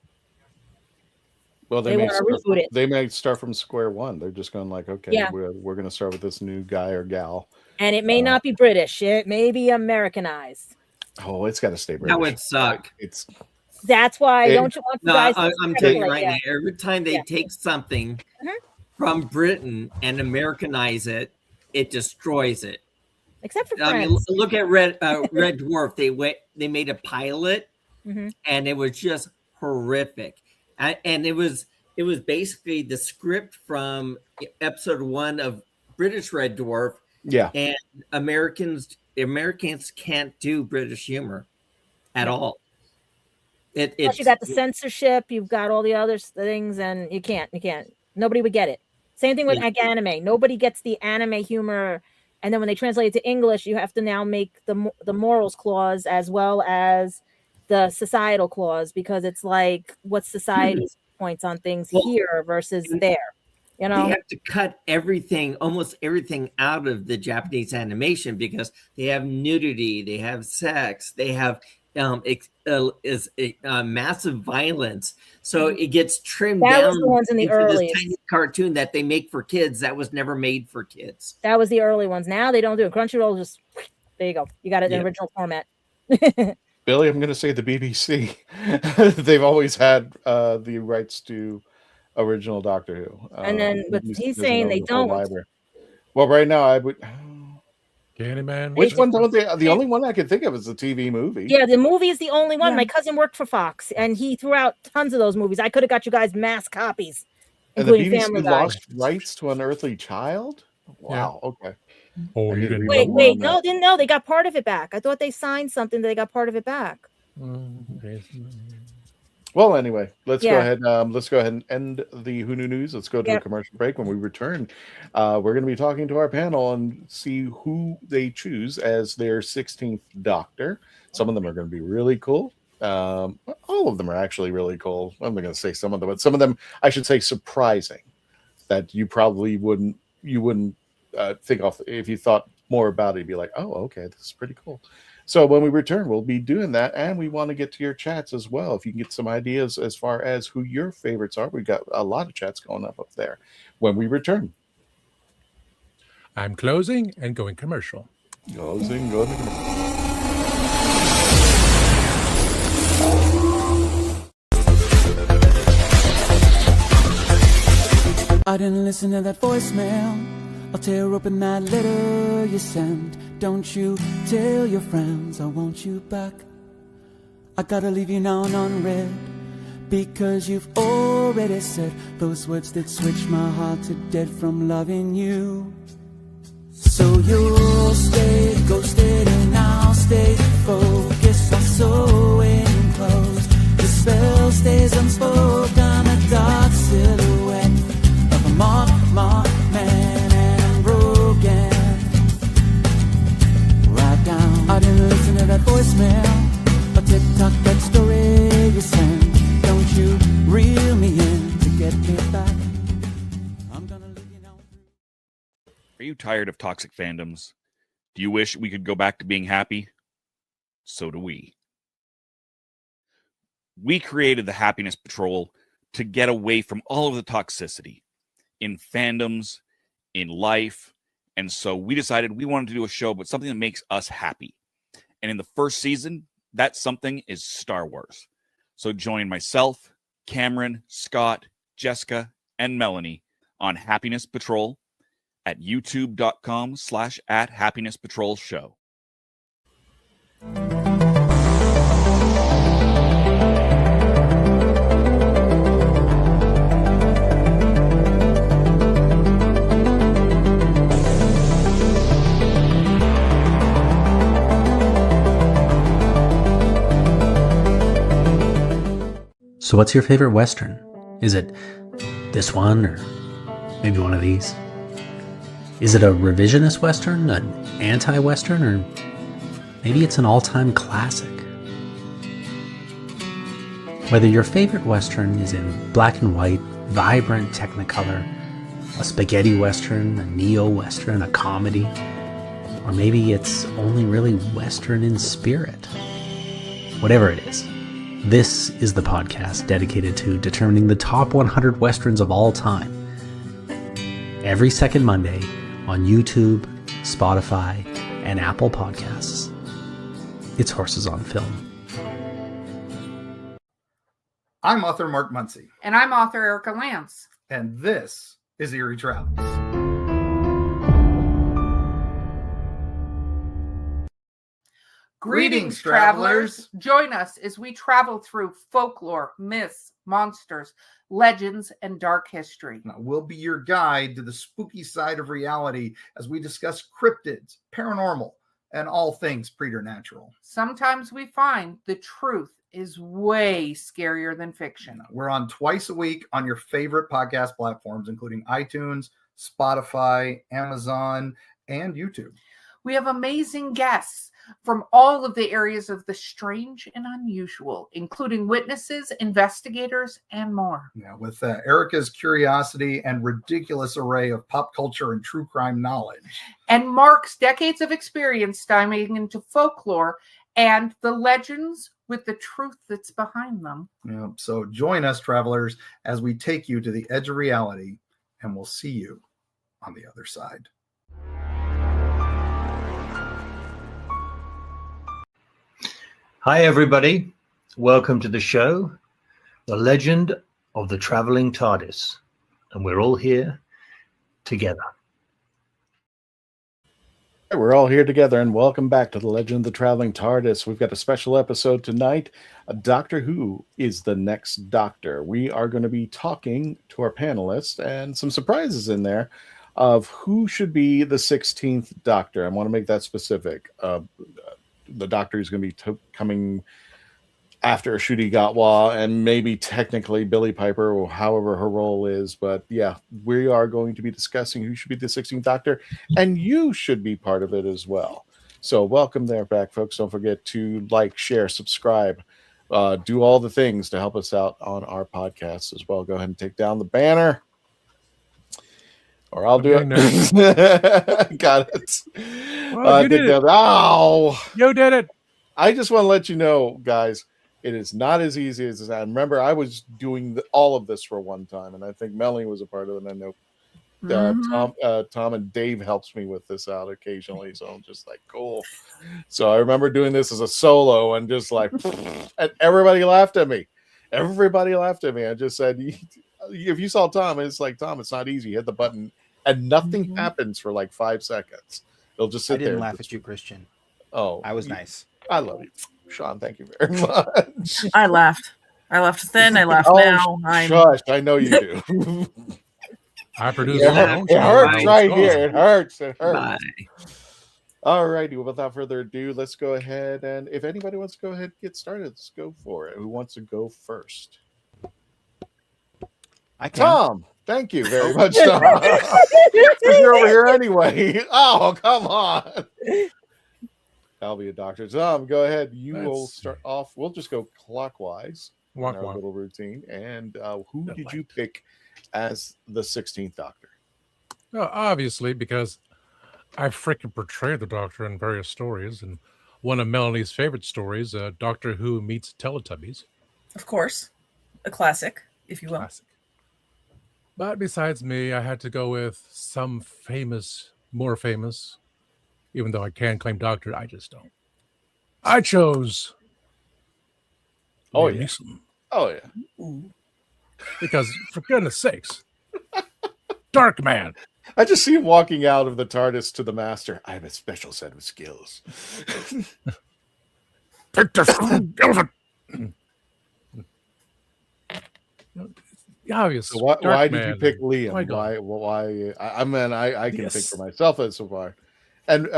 Well, They want to reboot it. They may start from square one. They're just going like, okay, Yeah. we're going to start with this new guy or gal. And it may not be British. It may be Americanized. Oh, it's got to stay British. That would suck. That's why don't you want you guys to I'm telling you speculate? right now, every time they take something from Britain and Americanize it, it destroys it. Except for I mean, Friends. look at Red Dwarf. They made a pilot, and it was just horrific. And it was basically the script from episode 1 of British Red Dwarf. Yeah. And Americans can't do British humor at all. Plus you got the censorship, you've got all the other things, and you can't. Nobody would get it. Same thing with anime. Nobody gets the anime humor, and then when they translate it to English, you have to now make the morals clause as well as the societal clause, because it's like what society's points on things here versus there. You know, they have to cut almost everything out of the Japanese animation because they have nudity, they have sex, they have massive violence. So it gets trimmed down. That was the ones in the early tiny cartoon that they make for kids that was never made for kids. That was the early ones. Now they don't do it. Crunchyroll just there you go. You got it in original format. Billy, I'm going to say the BBC. They've always had the rights to original Doctor Who. And then, but he's saying they don't. Well, right now I would. Candyman. Which one don't they? The only one I can think of is the TV movie. Yeah, the movie is the only one. My cousin worked for Fox, and he threw out tons of those movies. I could have got you guys mass copies, including and the BBC Family Guy. lost rights to Unearthly Child. Wow. Yeah. Okay. Oh, you didn't. Wait, no, didn't know. They got part of it back. I thought they signed something that they got part of it back. Well, anyway, let's go ahead. Let's go ahead and end the Who Knew News. Let's go to a commercial break. When we return, we're going to be talking to our panel and see who they choose as their 16th Doctor. Some of them are going to be really cool. All of them are actually really cool. I'm not going to say some of them, but some of them, I should say, surprising. That you probably wouldn't think of if you thought more about it. You'd be like, oh, okay, this is pretty cool. So when we return, we'll be doing that, and we want to get to your chats as well. If you can get some ideas as far as who your favorites are, we've got a lot of chats going up there when we return. I'm closing and going commercial. Closing, going to commercial. I didn't listen to that voicemail. I'll tear open that letter you sent. Don't you tell your friends I want you back. I gotta leave you now unread, because you've already said those words that switch my heart to dead from loving you. So you'll stay ghosted and I'll stay focused on sewing clothes. The spell stays unspoken, a dark silhouette of a mark man, and I'm broken. Right down, I didn't listen to that voicemail or TikTok, that story you sent. Don't you reel me in to get me back. I'm gonna leave you now. Are you tired of toxic fandoms? Do you wish we could go back to being happy? So do we. we created the Happiness Patrol to get away from all of the toxicity in fandoms, in life. And so we decided we wanted to do a show, but something that makes us happy. And in the first season, that something is Star Wars. So join myself, Cameron, Scott, Jessica, and Melanie on Happiness Patrol at youtube.com/@happinesspatrolshow. So what's your favorite Western? Is it this one or maybe one of these? Is it a revisionist Western, an anti-Western, or maybe it's an all-time classic? Whether your favorite Western is in black and white, vibrant Technicolor, a spaghetti Western, a neo-Western, a comedy, or maybe it's only really Western in spirit. Whatever it is, this is the podcast dedicated to determining the top 100 Westerns of all time. Every second Monday on YouTube, Spotify, and Apple Podcasts. It's Horses on Film. I'm author Mark Muncy. And I'm author Erica Lance. And this is Eerie Travels. Greetings, travelers. Join us as we travel through folklore, myths, monsters, legends, and dark history. Now, we'll be your guide to the spooky side of reality as we discuss cryptids, paranormal, and all things preternatural. Sometimes we find the truth is way scarier than fiction. We're on twice a week on your favorite podcast platforms, including iTunes, Spotify, Amazon, and YouTube. We have amazing guests from all of the areas of the strange and unusual, including witnesses, investigators, and more. Yeah, with Erica's curiosity and ridiculous array of pop culture and true crime knowledge. And Mark's decades of experience diving into folklore and the legends with the truth that's behind them. Yeah, so join us, travelers, as we take you to the edge of reality, and we'll see you on the other side. Hi, everybody. Welcome to the show, The Legend of the Traveling TARDIS. And we're all here together. We're all here together, and welcome back to The Legend of the Traveling TARDIS. We've got a special episode tonight. Doctor Who is the next Doctor. We are going to be talking to our panelists and some surprises in there of who should be the 16th Doctor. I want to make that specific. The Doctor is going to be coming after Ncuti Gatwa and maybe technically Billie Piper, or however her role is. But yeah, we are going to be discussing who should be the 16th Doctor, and you should be part of it as well. So welcome there back, folks. Don't forget to like, share, subscribe, do all the things to help us out on our podcast as well. Go ahead and take down the banner. Or I'll do it. Got it. Well, you did it. Oh, you did it. I just want to let you know, guys, it is not as easy as that. Remember, I was doing all of this for one time, and I think Melanie was a part of it. And I know Tom and Dave helps me with this out occasionally, so I'm just like, cool. So I remember doing this as a solo, and just like, and everybody laughed at me. Everybody laughed at me. I just said, if you saw Tom, it's like, Tom, it's not easy. Hit the button, and nothing happens for like 5 seconds. They'll just sit there. I didn't laugh at you, Christian. Oh, I was nice. I love you, Sean. Thank you very much. I laughed. I laughed then. I laughed now. Shush! I know you do. I produce. It hurts right here. It hurts. It hurts. All righty. Well, without further ado, let's go ahead, and if anybody wants to go ahead and get started, let's go for it. Who wants to go first? I can. Tom. Thank you very much, Tom. You're over here anyway. Oh, come on. I'll be a doctor. Tom, go ahead. You will start off. We'll just go clockwise in our little routine. And who did you pick as the 16th Doctor? Well, obviously, because I freaking portrayed the Doctor in various stories. And one of Melanie's favorite stories, Doctor Who meets Teletubbies. Of course. A classic, if you will. Classic. But besides me, I had to go with some famous, more famous, even though I can claim doctor, I just don't. I chose Liam Neeson. Oh, yeah. Because, for goodness sakes, Dark Man. I just see him walking out of the TARDIS to the Master. I have a special set of skills. Obvious. So why did you Man. pick Liam? Why? I mean, I can think for myself so far. And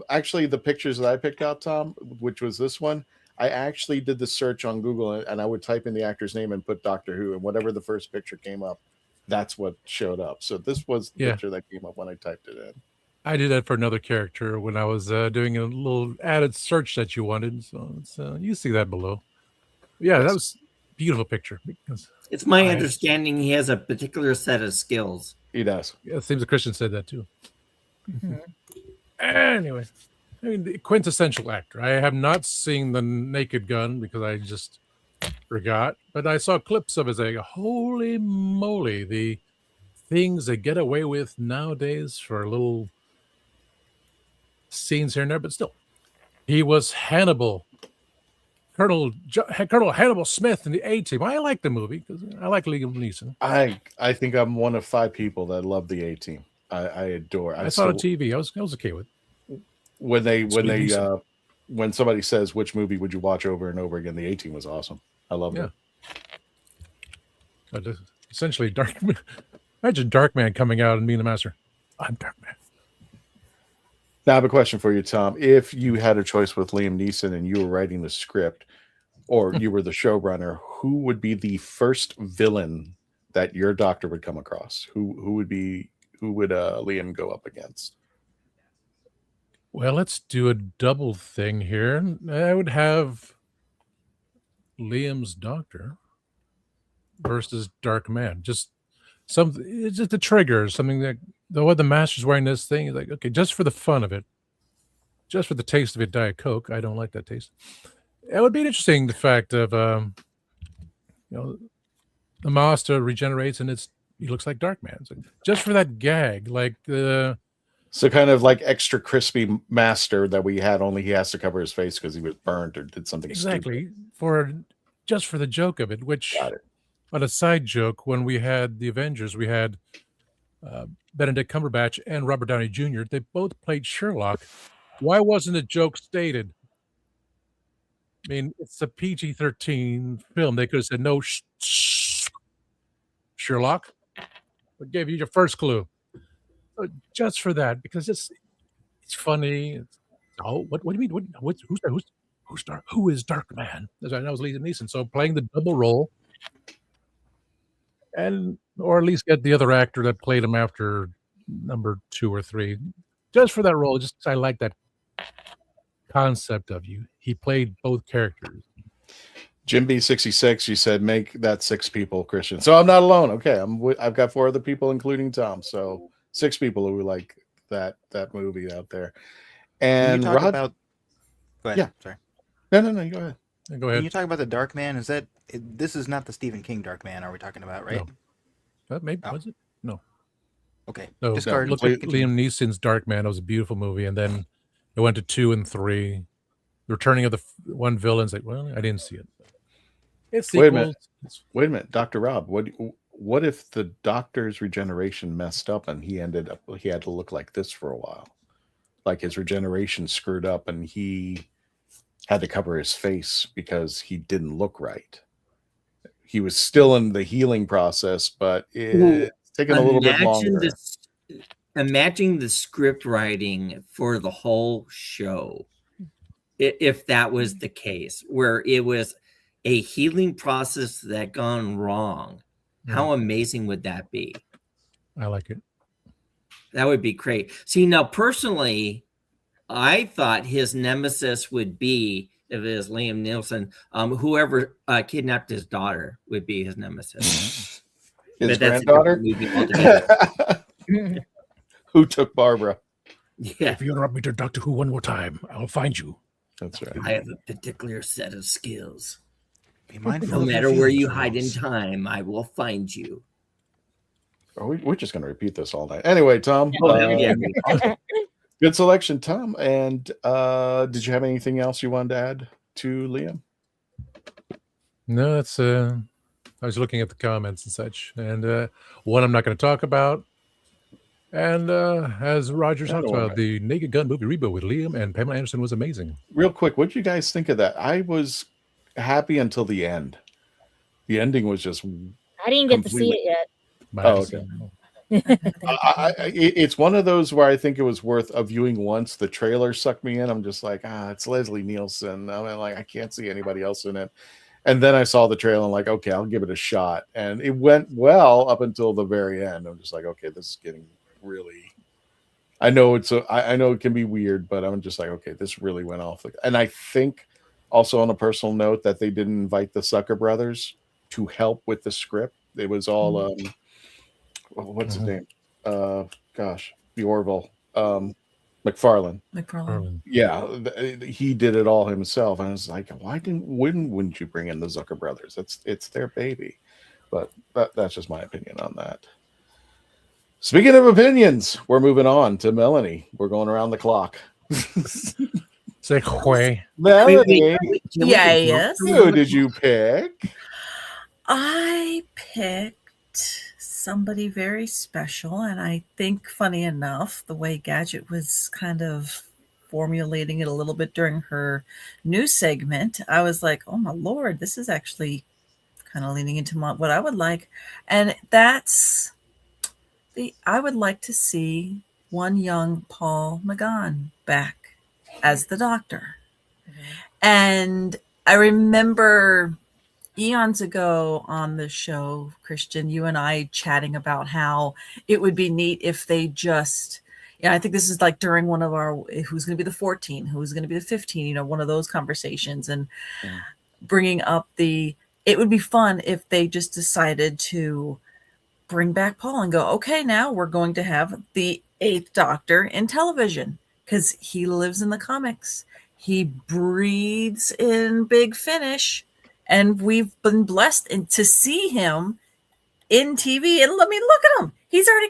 actually, the pictures that I picked out, Tom, which was this one, I actually did the search on Google, and I would type in the actor's name and put Doctor Who, and whatever the first picture came up, that's what showed up. So this was the picture that came up when I typed it in. I did that for another character when I was doing a little added search that you wanted. So it's, you see that below. Yeah, that was a beautiful picture. Because it's my understanding he has a particular set of skills. He does. Yeah, it seems the Christian said that too. Anyway, I mean, the quintessential actor. I have not seen The Naked Gun because I just forgot, but I saw clips of it. Like, holy moly, the things they get away with nowadays for little scenes here and there. But still, he was Hannibal, Colonel Hannibal Smith in the A-Team. I like the movie because I like Liam Neeson. I think I'm one of 5 people that love the A-Team. I adore. I saw it on TV. I was okay with it. When somebody says which movie would you watch over and over again, the A-Team was awesome. I love it. But essentially, imagine Darkman coming out and being the Master. I'm Darkman. Now I have a question for you, Tom. If you had a choice with Liam Neeson and you were writing the script, or you were the showrunner, who would be the first villain that your Doctor would come across? Who would Liam go up against? Well, let's do a double thing here. I would have Liam's Doctor versus Dark Man. Just it's just a trigger, something that the Master's wearing this thing. Is like, okay, just for the fun of it, just for the taste of it, Diet Coke. I don't like that taste. It would be interesting, the fact of the Master regenerates and he looks like Dark Man. So just for that gag, like so kind of like extra crispy Master that we had, only he has to cover his face because he was burned or did something exactly stupid. Just for the joke of it. Which, on a side joke, when we had the Avengers, we had Benedict Cumberbatch and Robert Downey Jr. They both played Sherlock. Why wasn't the joke stated? I mean, it's a PG-13 film. They could have said, no, Sherlock. I gave you your first clue. Just for that, because it's funny. What do you mean? Who is Dark Man? That was Liam Neeson. So playing the double role, or at least get the other actor that played him after number 2 or 3, just for that role. Just I like that concept of you. He played both characters. Jim B66, you said make that 6 people, Christian. So I'm not alone. Okay, I've got 4 other people, including Tom. So 6 people who like that movie out there. And Can you talk about? Go ahead. Yeah, Sorry. No. Go ahead. Go ahead. Can you talk about the Dark Man? This is not the Stephen King Dark Man? Are we talking about, right? No. Maybe was it? No. Okay. No. Look at Liam Neeson's Dark Man. It was a beautiful movie, and then it went to 2 and 3. The Returning of the One Villain's like, well, I didn't see it. It's sequels. Wait a minute, Dr. Rob. What if the Doctor's regeneration messed up and he had to look like this for a while? Like his regeneration screwed up and he had to cover his face because he didn't look right. He was still in the healing process, but it's taken a little bit longer. Imagine the script writing for the whole show, if that was the case, where it was a healing process that gone wrong. How amazing would that be? I like it. That would be great. See, now personally, I thought his nemesis would be, if it is Liam Neeson, whoever kidnapped his daughter would be his nemesis. His granddaughter? Who took Barbara? Yeah. If you interrupt me to Doctor Who one more time, I'll find you. That's right. I have a particular set of skills. Be mindful No of your matter where feelings, you hide in Rose. time, I will find you. We're just going to repeat this all night. Anyway, Tom, Yeah. good selection, Tom. And did you have anything else you wanted to add to Liam? No, that's I was looking at the comments and such, and one I'm not going to talk about. And as Roger talked about, the Naked Gun movie reboot with Liam and Pamela Anderson was amazing. Real quick, what did you guys think of that? I was happy until the end. The ending was just. I didn't get to see it yet. Oh, okay. It's one of those where I think it was worth a viewing once. The trailer sucked me in. I'm just like, it's Leslie Nielsen. I'm like, I can't see anybody else in it. And then I saw the trailer and like, okay, I'll give it a shot. And it went well up until the very end. I'm just like, okay, this is getting really. I know I know it can be weird, but I'm just like, okay, this really went off. And I think also on a personal note that they didn't invite the Sucker Brothers to help with the script. It was all what's his name? The Orville. McFarlane. Yeah, he did it all himself. And I was like, wouldn't you bring in the Zucker brothers? It's their baby. But that's just my opinion on that. Speaking of opinions, we're moving on to Melanie. We're going around the clock. Say Hue. Melanie. Yes. Who did you pick? I picked somebody very special, and I think, funny enough, the way Gadget was kind of formulating it a little bit during her news segment, I was like, oh my Lord, this is actually kind of leaning into what I would like. And that's I would like to see one young Paul McGann back as the Doctor. And I remember eons ago on the show, Christian, you and I chatting about how it would be neat if they just, I think this is like during one of our, who's going to be the 14, who's going to be the 15, one of those conversations, and bringing up it would be fun if they just decided to bring back Paul and go, okay, now we're going to have the 8th Doctor in television because he lives in the comics. He breathes in Big Finish. And we've been blessed to see him in TV. And let me look at him. He's already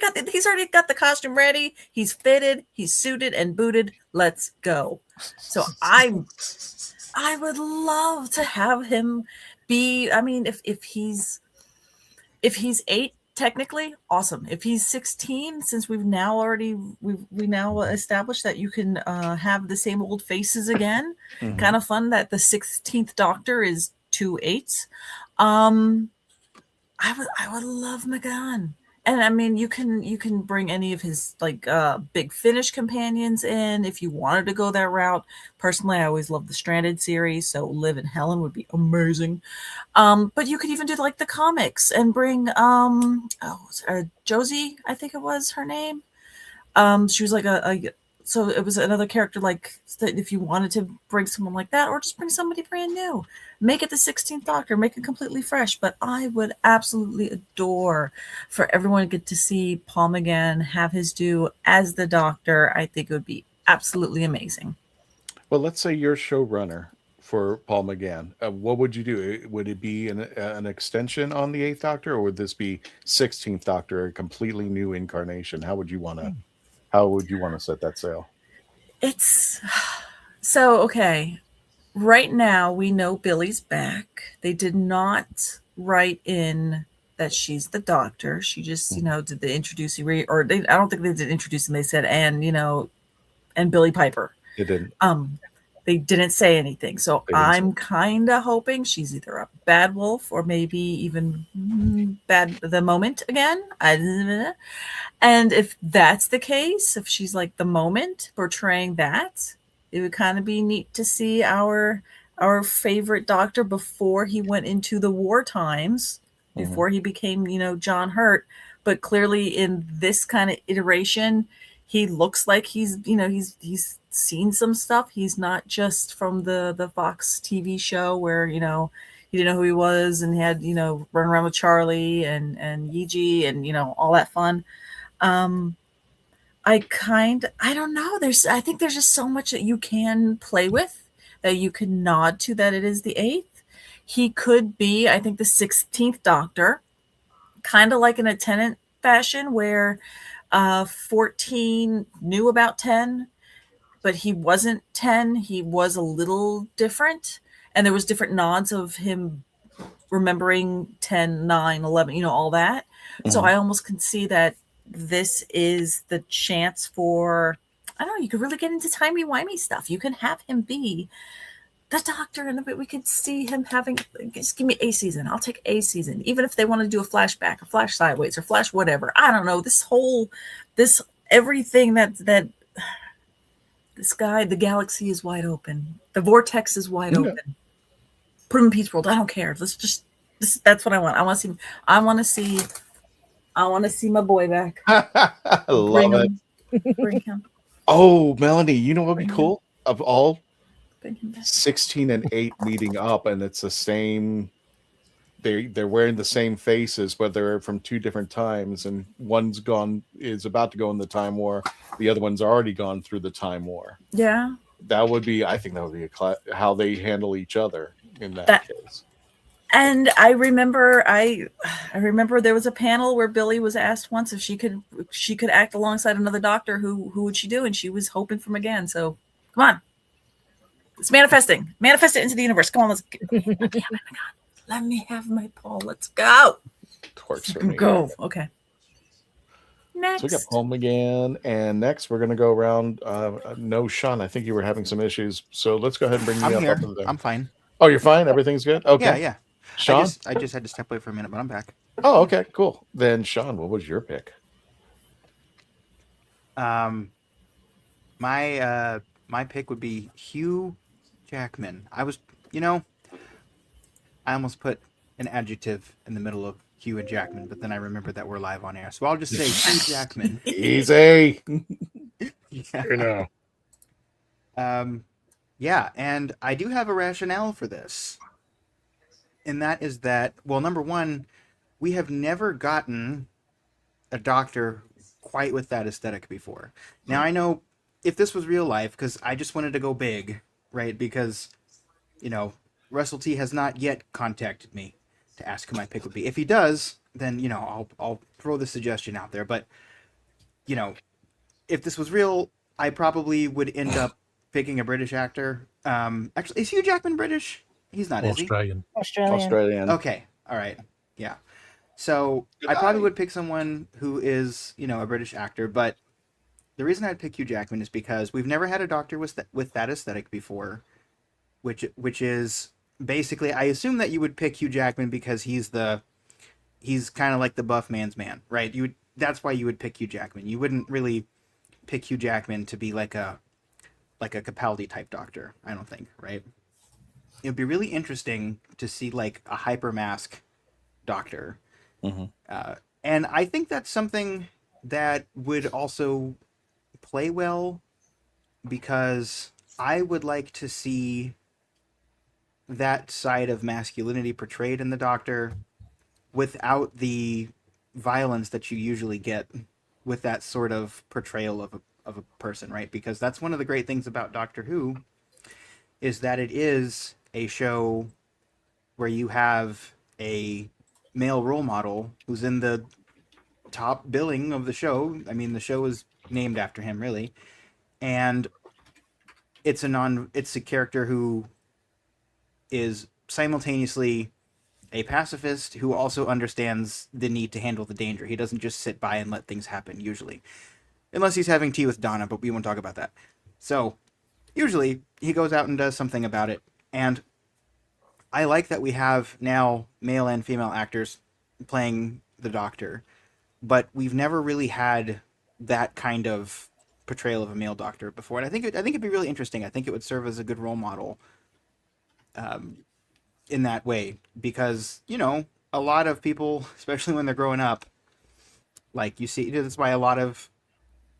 got the costume ready. He's fitted. He's suited and booted. Let's go. So I would love to have him be. I mean, if he's 8, technically, awesome. If he's 16, since we now established that you can have the same old faces again. Mm-hmm. Kind of fun that the 16th Doctor is 2 8s. I would love McGann. And I mean, you can bring any of his Big Finish companions in if you wanted to go that route. Personally, I always loved the Stranded series, so Liv and Helen would be amazing. But you could even do the comics and bring Josie, I think it was her name. She was so it was another character if you wanted to bring someone like that, or just bring somebody brand new. Make it the 16th Doctor, make it completely fresh. But I would absolutely adore for everyone to get to see Paul McGann have his due as the Doctor. I think it would be absolutely amazing. Well, let's say you're showrunner for Paul McGann. What would you do? Would it be an extension on the 8th Doctor, or would this be 16th Doctor, a completely new incarnation? How would you want to set that sail? It's so okay. Right now, we know Billy's back. They did not write in that she's the Doctor. She just, did the introducing, I don't think they did introducing. They said, and Billy Piper. They didn't. They didn't say anything. So I'm kind of hoping she's either a bad wolf or maybe even bad the moment again. And if that's the case, if she's like the moment portraying that, it would kind of be neat to see our favorite Doctor before he went into the war times, before he became, John Hurt. But clearly in this kind of iteration, he looks like he's seen some stuff. He's not just from the Fox TV show where, he didn't know who he was and he had, run around with Charlie and Yiji and, all that fun. I don't know. I think there's just so much that you can play with, that you can nod to that it is the 8th. he could be, I think, the 16th Doctor, kind of like in a Tennant fashion where 14 knew about 10, but he wasn't 10. He was a little different. And there was different nods of him remembering 10, 9, 11, all that. So I almost can see that this is the chance for, I don't know, you could really get into timey-wimey stuff. You can have him be the Doctor, and we could see him having, just give me a season. I'll take a season. Even if they want to do a flashback, or flash sideways, or flash whatever. I don't know. Everything that the sky, the galaxy is wide open. The vortex is wide open. Put him in Pete's World. I don't care. That's what I want. I want to see my boy back. I love it. Bring him. Oh, Melanie, you know what would be cool? Of all Bring him back. 16 and 8 meeting up, and it's the same. They're wearing the same faces, but they're from two different times, and one's is about to go in the Time War. The other one's already gone through the Time War. Yeah. I think that would be how they handle each other in that case. And I remember there was a panel where Billy was asked once if she could act alongside another Doctor, who would she do? And she was hoping for McGann. So come on. It's manifesting. Manifest it into the universe. Come on, let me have my Paul. Let's go. Works for me. Go. Okay. Next. So we got Paul McGann, and next we're going to go around. No, Sean, I think you were having some issues, so let's go ahead and bring you I'm up. here. Up there. I'm fine. Oh, you're fine. Everything's good. Okay. Yeah. Sean, I just had to step away for a minute, but I'm back. Oh, okay, cool. Then Sean, what was your pick? My pick would be Hugh Jackman. I almost put an adjective in the middle of Hugh and Jackman, but then I remembered that we're live on air, so I'll just say Hugh Jackman. Easy. Yeah. Yeah, and I do have a rationale for this. And that is that, well, number one, we have never gotten a Doctor quite with that aesthetic before. Now, I know if this was real life, because I just wanted to go big, right? Because, Russell T has not yet contacted me to ask who my pick would be. If he does, then, I'll throw the suggestion out there. But, if this was real, I probably would end up picking a British actor. Actually, is Hugh Jackman British? He's not, Australian. is he? Australian. Okay. All right. Yeah. So I probably would pick someone who is, a British actor. But the reason I'd pick Hugh Jackman is because we've never had a Doctor with that aesthetic before, which is basically, I assume that you would pick Hugh Jackman because he's kind of like the buff man's man, right? That's why you would pick Hugh Jackman. You wouldn't really pick Hugh Jackman to be like a Capaldi type Doctor, I don't think, right? It would be really interesting to see like a hyper mask Doctor. Mm-hmm. And I think that's something that would also play well, because I would like to see that side of masculinity portrayed in the Doctor without the violence that you usually get with that sort of portrayal of a person, right? Because that's one of the great things about Doctor Who, is that it is a show where you have a male role model who's in the top billing of the show. I mean, the show is named after him, really. And it's a character who is simultaneously a pacifist who also understands the need to handle the danger. He doesn't just sit by and let things happen, usually. Unless he's having tea with Donna, but we won't talk about that. So, usually, he goes out and does something about it. And I like that we have now male and female actors playing the Doctor, but we've never really had that kind of portrayal of a male Doctor before. And I think it'd be really interesting. I think it would serve as a good role model in that way, because, a lot of people, especially when they're growing up, like you see, that's why a lot of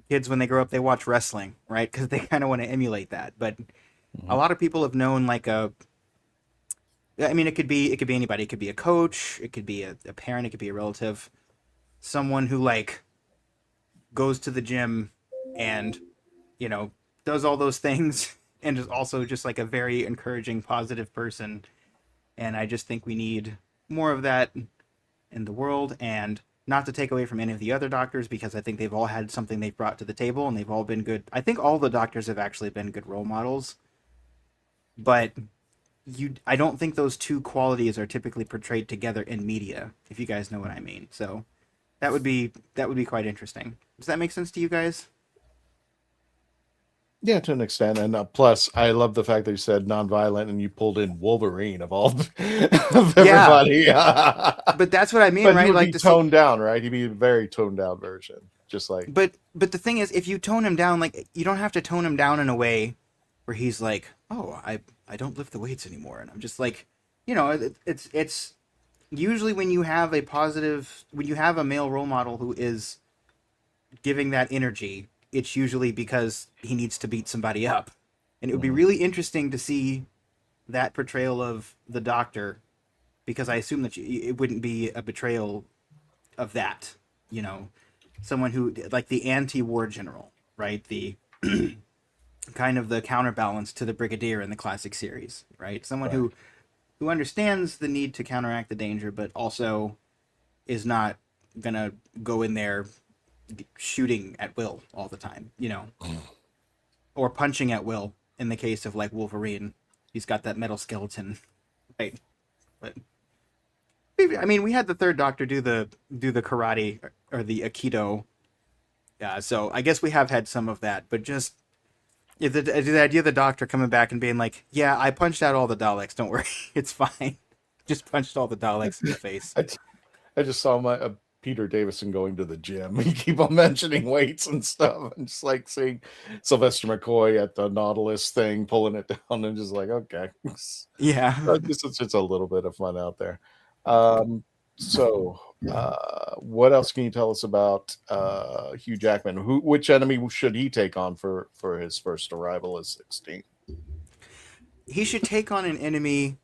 kids, when they grow up, they watch wrestling, right? Because they kind of want to emulate that. But a lot of people have known it could be anybody. It could be a coach, it could be a parent, it could be a relative, someone who like goes to the gym and, does all those things and is also just like a very encouraging, positive person. And I just think we need more of that in the world, and not to take away from any of the other doctors, because I think they've all had something they've brought to the table and they've all been good. I think all the doctors have actually been good role models, but I don't think those two qualities are typically portrayed together in media, if you guys know what I mean. So that would be quite interesting. Does that make sense to you guys? Yeah, to an extent. And plus, I love the fact that you said nonviolent and you pulled in Wolverine of all of everybody. But that's what I mean, but right? He would Like be toned down, right? He'd be a very toned down version, just like. But the thing is, if you tone him down, like, you don't have to tone him down in a way where he's like, oh, I don't lift the weights anymore, and I'm just like, it's usually when you have a male role model who is giving that energy, it's usually because he needs to beat somebody up. And it would be really interesting to see that portrayal of the Doctor, because I assume that it wouldn't be a betrayal of that, someone who, like the anti-war general, right? The kind of the counterbalance to the brigadier in the classic series, right? Someone who understands the need to counteract the danger, but also is not gonna go in there shooting at will all the time, or punching at will. In the case of like Wolverine, he's got that metal skeleton, right? But I mean, we had the third Doctor do the karate or the aikido, so I guess we have had some of that. But just the idea of the Doctor coming back and being like, "Yeah, I punched out all the Daleks. Don't worry, it's fine. Just punched all the Daleks in the face." I just saw Peter Davison going to the gym. He keep on mentioning weights and stuff, and just like seeing Sylvester McCoy at the Nautilus thing, pulling it down, and just like, okay, yeah, it's just a little bit of fun out there. So what else can you tell us about Hugh Jackman? Which enemy should he take on for his first arrival as 16? He should take on an enemy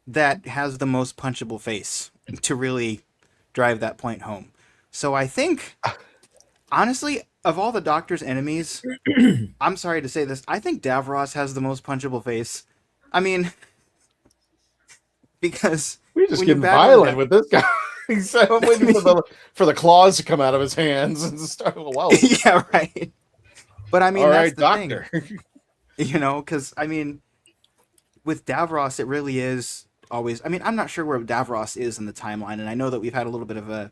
that has the most punchable face to really drive that point home. So I think, honestly, of all the Doctor's enemies, I'm sorry to say this, I think Davros has the most punchable face. I mean, because we're just getting violent with this guy. He's waiting for the claws to come out of his hands and start. Wow. Yeah, right. But I mean, all that's right, the Doctor. thing. Because I mean, with Davros, it really is always. I mean, I'm not sure where Davros is in the timeline, and I know that we've had a little bit of a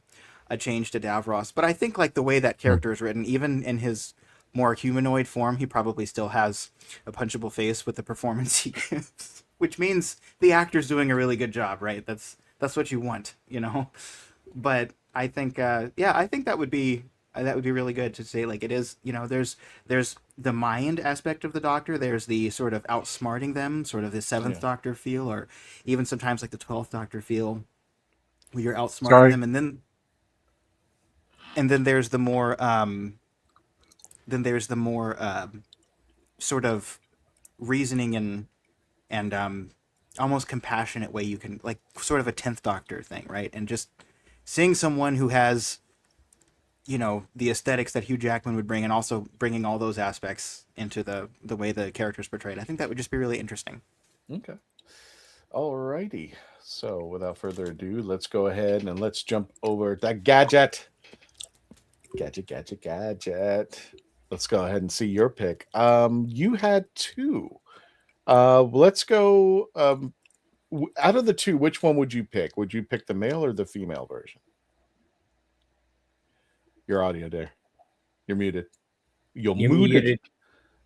change to Davros, but I think like the way that character is written, even in his more humanoid form, he probably still has a punchable face with the performance he gives, which means the actor's doing a really good job, right? That's what you want, But I think, I think that would be really good to say. Like, it is, there's the mind aspect of the Doctor. There's the sort of outsmarting them, sort of the seventh Doctor feel, or even sometimes like the 12th Doctor feel, where you're outsmarting them, and then there's the more, sort of reasoning and almost compassionate way you can, like, sort of a 10th Doctor thing, right? And just seeing someone who has, the aesthetics that Hugh Jackman would bring, and also bringing all those aspects into the way the character's portrayed, I think that would just be really interesting. Okay. Alrighty. So without further ado, let's go ahead and let's jump over that gadget. Gadget. Let's go ahead and see your pick. You had two. Let's go. Out of the two, which one would you pick? Would you pick the male or the female version? Your audio there. You're muted. You're muted.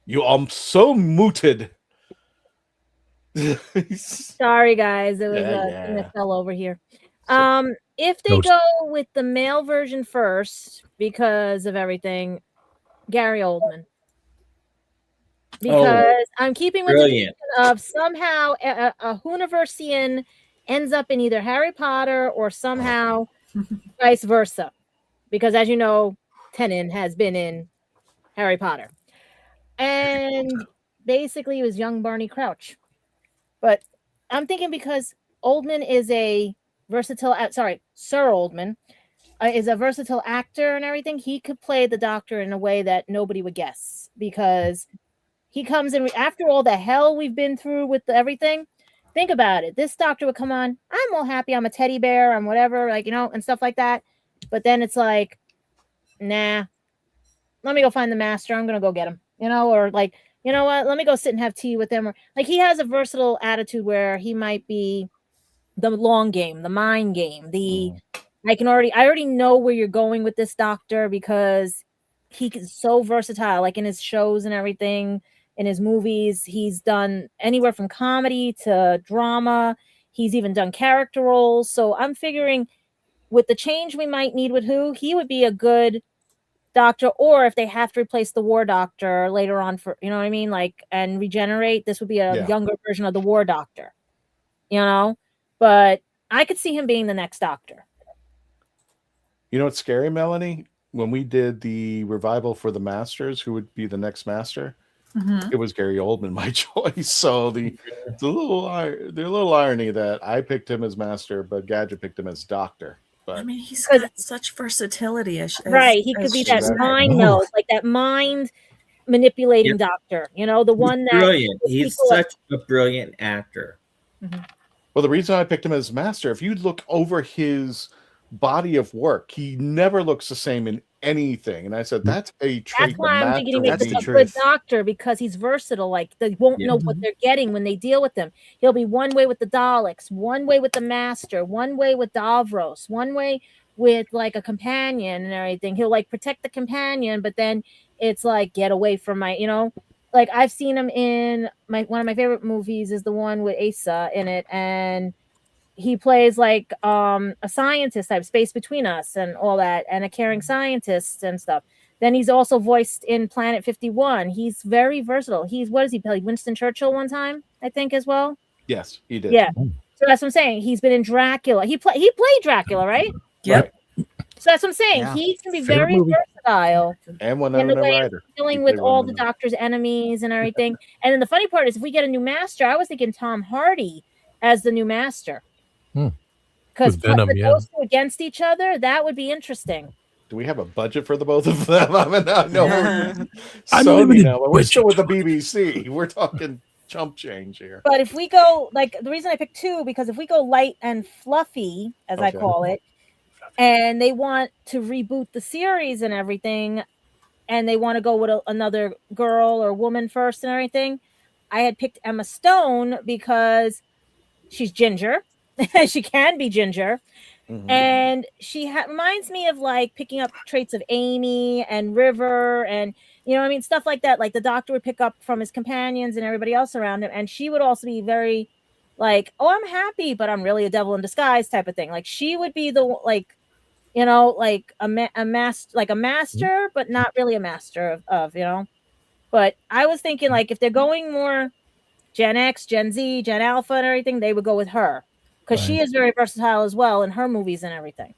I'm so muted. Sorry, guys. It was thing that fell over here. If they go with the male version first, because of everything, Gary Oldman. Because I'm keeping with the theme of somehow a WHOniversean ends up in either Harry Potter or somehow vice versa. Because as you know, Tennant has been in Harry Potter. And basically it was young Barney Crouch. But I'm thinking because Oldman is a versatile, Sir Oldman is a versatile actor and everything, he could play the Doctor in a way that nobody would guess. Because he comes in after all the hell we've been through with everything. Think about it. This doctor would come on. I'm all happy. I'm a teddy bear. I'm whatever, like, you know, and stuff like that. But then it's like, nah, let me go find the master. I'm going to go get him, you know, or like, you know what? Let me go sit and have tea with him. Or like, he has a versatile attitude where he might be the long game, the mind game, I already know where you're going with this doctor because he's so versatile, like in his shows and everything, in his movies. He's done anywhere from comedy to drama. He's even done character roles. So I'm figuring with the change we might need with he would be a good doctor, or if they have to replace the war doctor later on for, you know what I mean? Like, and regenerate, this would be a younger version of the war doctor, you know? But I could see him being the next doctor. You know what's scary, Melanie? When we did the revival for the Masters, who would be the next master? It was Gary Oldman, my choice. So the little irony that I picked him as master, but Gadget picked him as doctor. But I mean, he's got such versatility. Right, he could be that mind meld, like that mind manipulating doctor. You know, the one that brilliant. He's such a brilliant actor. Well, the reason I picked him as master, if you look over his body of work, he never looks the same in anything. And I said, that's a trait. That's why I'm thinking he makes a good doctor, because he's versatile. Like, they won't know what they're getting when they deal with him. He'll be one way with the Daleks, one way with the master, one way with Davros, one way with like a companion and everything. He'll like protect the companion, but then it's like, get away from my, you know, like I've seen him in one of my favorite movies is the one with Asa in it, and he plays like a scientist type, Space Between Us and all that, and a caring scientist and stuff. Then he's also voiced in Planet 51. He's very versatile. What does he play? Winston Churchill one time, I think, as well. Yes, he did. Yeah. So that's what I'm saying. He's been in Dracula. He played Dracula, right? Yep. Right. So that's what I'm saying. Yeah. He can be very versatile. And when I'm a writer. Dealing with all the Doctor's enemies and everything. And then the funny part is, if we get a new master, I was thinking Tom Hardy as the new master. Because those two against each other, that would be interesting. Do we have a budget for the both of them? I mean, no, Sony now. We're still with the BBC. We're talking chump change here. But if we go, like, the reason I picked two, because if we go light and fluffy, as I call it, and they want to reboot the series and everything, and they want to go with another girl or woman first and everything, I had picked Emma Stone because she's ginger. She can be ginger. And she reminds me of like picking up traits of Amy and River, and you know what I mean, stuff like that. Like the Doctor would pick up from his companions and everybody else around him, and she would also be very like, oh, I'm happy, but I'm really a devil in disguise type of thing. Like she would be the like, you know, like a master, but not really a master of you know. But I was thinking like if they're going more Gen X, Gen Z, Gen Alpha, and everything, they would go with her. Because she is very versatile as well in her movies and everything,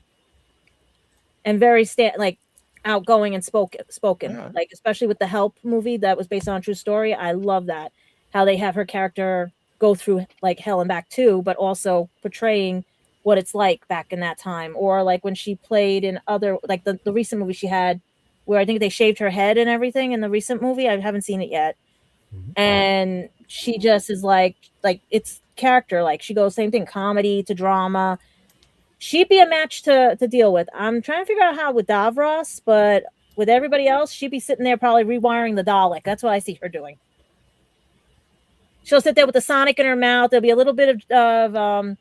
and very like outgoing and spoken. Like especially with the Help movie that was based on a true story. I love that how they have her character go through like hell and back too, but also portraying what it's like back in that time. Or like when she played in other like the recent movie she had, where I think they shaved her head and everything in the recent movie. I haven't seen it yet, and she just is like it's character, like she goes same thing, comedy to drama. She'd be a match to deal with. I'm trying to figure out how with Davros, but with everybody else, she'd be sitting there probably rewiring the Dalek. That's what I see her doing. She'll sit there with the Sonic in her mouth. There'll be a little bit of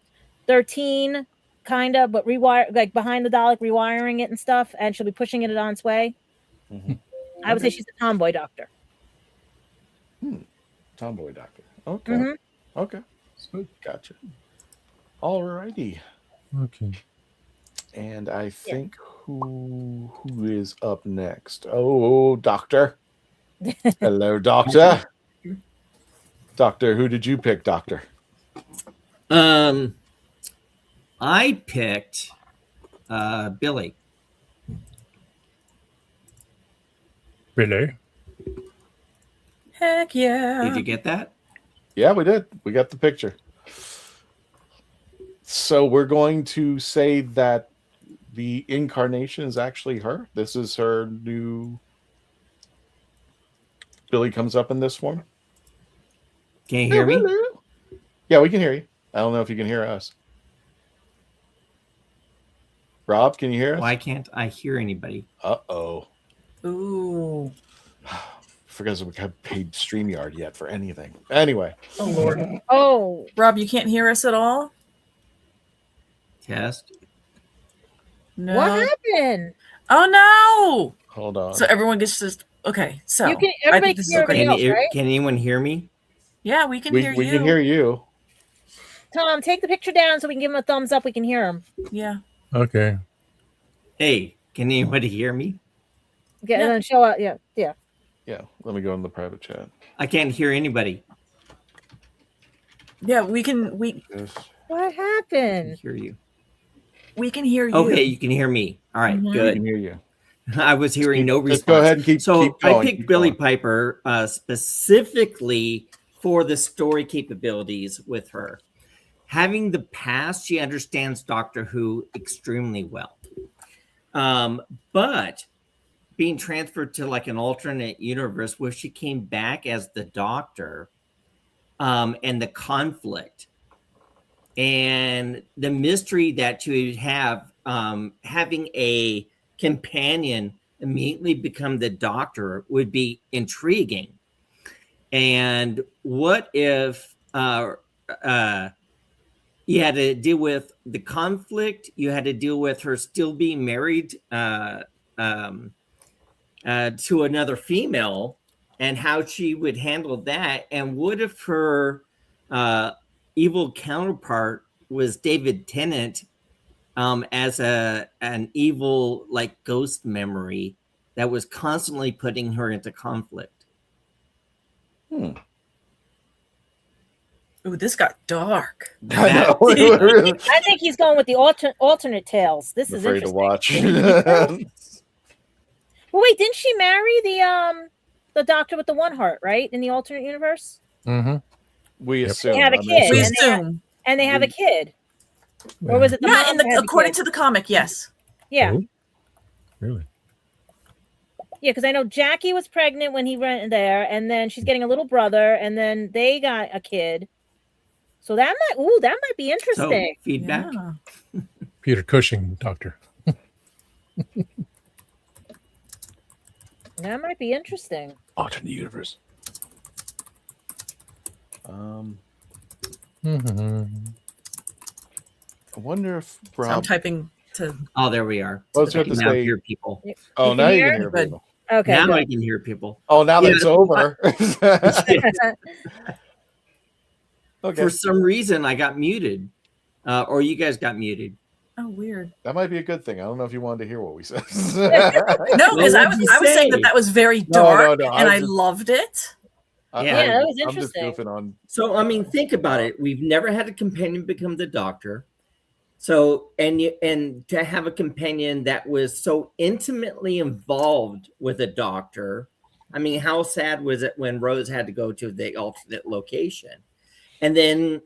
13 kind of, but rewire like behind the Dalek, rewiring it and stuff, and she'll be pushing it on its way. I would say she's a tomboy doctor. Tomboy doctor. Okay. Okay. Gotcha. All righty. Okay. And I think who is up next? Oh, Doctor. Hello, Doctor. Doctor, who did you pick, Doctor? I picked Billy. Billy. Heck yeah. Did you get that? Yeah, we did. We got the picture. So we're going to say that the incarnation is actually her. This is her new. Billy comes up in this form. Can you hear me? Yeah, we can hear you. I don't know if you can hear us. Rob, can you hear us? Why can't I hear anybody? Uh-oh. Ooh. Forgot we haven't paid StreamYard yet for anything. Anyway. Oh, Lord. Oh. Rob, you can't hear us at all? Test. No. What happened? Oh, no. Hold on. So everyone gets just... Okay, so... You can, I everybody think can this hear is great. everybody else, right? Can anyone hear me? Yeah, we can hear you. We can hear you. Tom, take the picture down so we can give him a thumbs up. We can hear him. Yeah. Okay. Hey, can anybody hear me? Get and then show up. Yeah. Yeah, let me go in the private chat. I can't hear anybody. Yeah, we can... What happened? Hear you. We can hear you. Okay, you can hear me. All right, Mhm. good. We can hear you. I was hearing no response. Just go ahead and keep So going. I picked Billie Piper specifically for the story capabilities with her. Having the past, she understands Doctor Who extremely well. But being transferred to like an alternate universe where she came back as the Doctor, and the conflict and the mystery that you would have, having a companion immediately become the Doctor would be intriguing. And what if you had to deal with the conflict, you had to deal with her still being married to another female, and how she would handle that? And what if her evil counterpart was David Tennant, as an evil like ghost memory that was constantly putting her into conflict? Ooh, this got dark. I think he's going with the alternate tales. This is afraid to interesting. watch. Well, wait, didn't she marry the doctor with the one heart, right? In the alternate universe? Mm-hmm. We assume. They have a kid. We and assume. They have a kid. Or was it the Yeah, mom that had the according kid? to the comic, yes. Yeah. Oh, really? Yeah, because I know Jackie was pregnant when he went there, and then she's getting a little brother, and then they got a kid. So that might be interesting. So, feedback. Yeah. Peter Cushing, Doctor. That might be interesting. Alternate universe. I wonder if So I'm Rob. typing to... Oh, there we are. Well, it's I good to can now say- hear people. Oh, You now can you hear can hear Good. people. Okay. Now good. I can hear people. Oh, now that Yeah, it's over. Okay. For some reason, I got muted, or you guys got muted. Oh, weird. That might be a good thing. I don't know if you wanted to hear what we said. No, because I What did was you saying say? that was very No, dark, no, and I I just- loved it. Yeah, that was I'm just interesting. goofing on. So, I mean, think about it. We've never had a companion become the Doctor. So, and to have a companion that was so intimately involved with a Doctor. I mean, how sad was it when Rose had to go to the alternate location, and then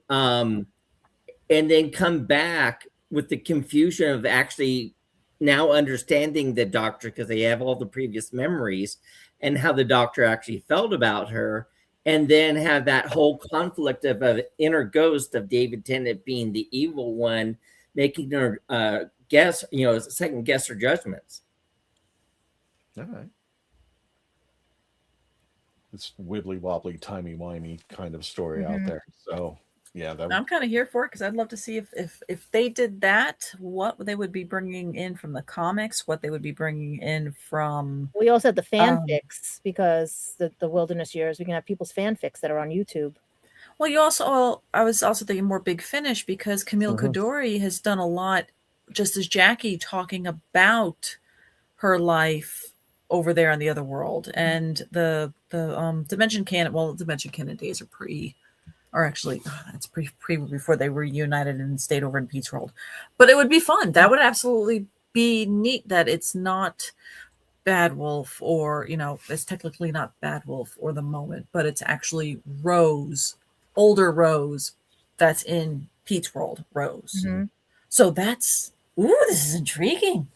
come back with the confusion of actually now understanding the Doctor because they have all the previous memories and how the Doctor actually felt about her. And then have that whole conflict of an inner ghost of David Tennant being the evil one, making her second guess her judgments. All right. It's wibbly wobbly, timey wimey kind of story out there. So yeah, that I'm kind of here for it because I'd love to see if they did that, what they would be bringing in from the comics, what they would be bringing in from. We also had the fanfics because the wilderness years. We can have people's fanfics that are on YouTube. Well, I was also thinking more Big Finish because Camille Kadori has done a lot, just as Jackie, talking about her life over there in the other world, and the Dimension Canon. Well, Dimension Canon days are it's pre before they were reunited and stayed over in Pete's World. But it would be fun. That would absolutely be neat. That it's not Bad Wolf, or it's technically not Bad Wolf or the Moment, but it's actually Rose, older Rose, that's in Pete's World, Rose. Mm-hmm. So this is intriguing.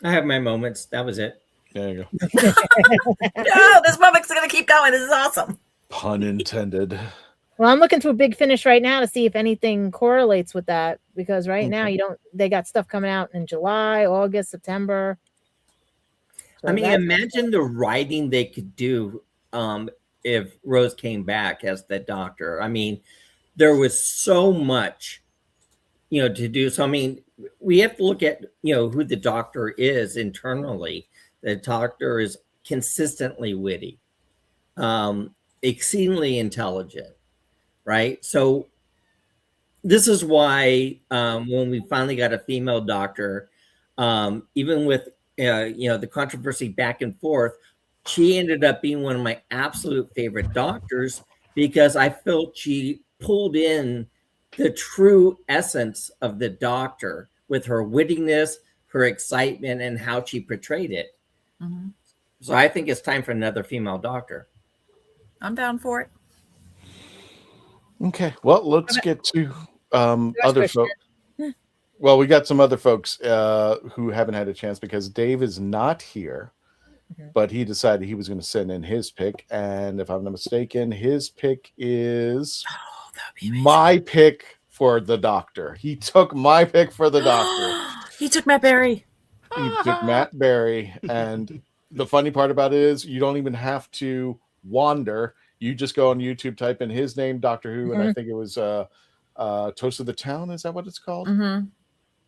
I have my moments. That was it. there you go. No, this moment's gonna keep going. This is awesome. Pun intended. Well, I'm looking through Big Finish right now to see if anything correlates with that, because right now they got stuff coming out in July, August, September. So I mean, imagine the writing they could do if Rose came back as the Doctor. I mean, there was so much, to do. So, I mean, we have to look at, who the Doctor is internally. The Doctor is consistently witty, exceedingly intelligent, right? So this is why when we finally got a female Doctor, even with the controversy back and forth, she ended up being one of my absolute favorite Doctors, because I felt she pulled in the true essence of the Doctor with her wittiness, her excitement, and how she portrayed it. Mm-hmm. So I think it's time for another female Doctor. I'm down for it. Okay, well, let's get to other folks. Well, we got some other folks who haven't had a chance because Dave is not here, but he decided he was going to send in his pick. And if I'm not mistaken, his pick is my pick for the Doctor. He took my pick for the Doctor. He took Matt Berry. He took Matt Berry. And the funny part about it is you don't even have to wander. You just go on YouTube, type in his name, Doctor Who, and I think it was Toast of the Town. Is that what it's called? Mm-hmm.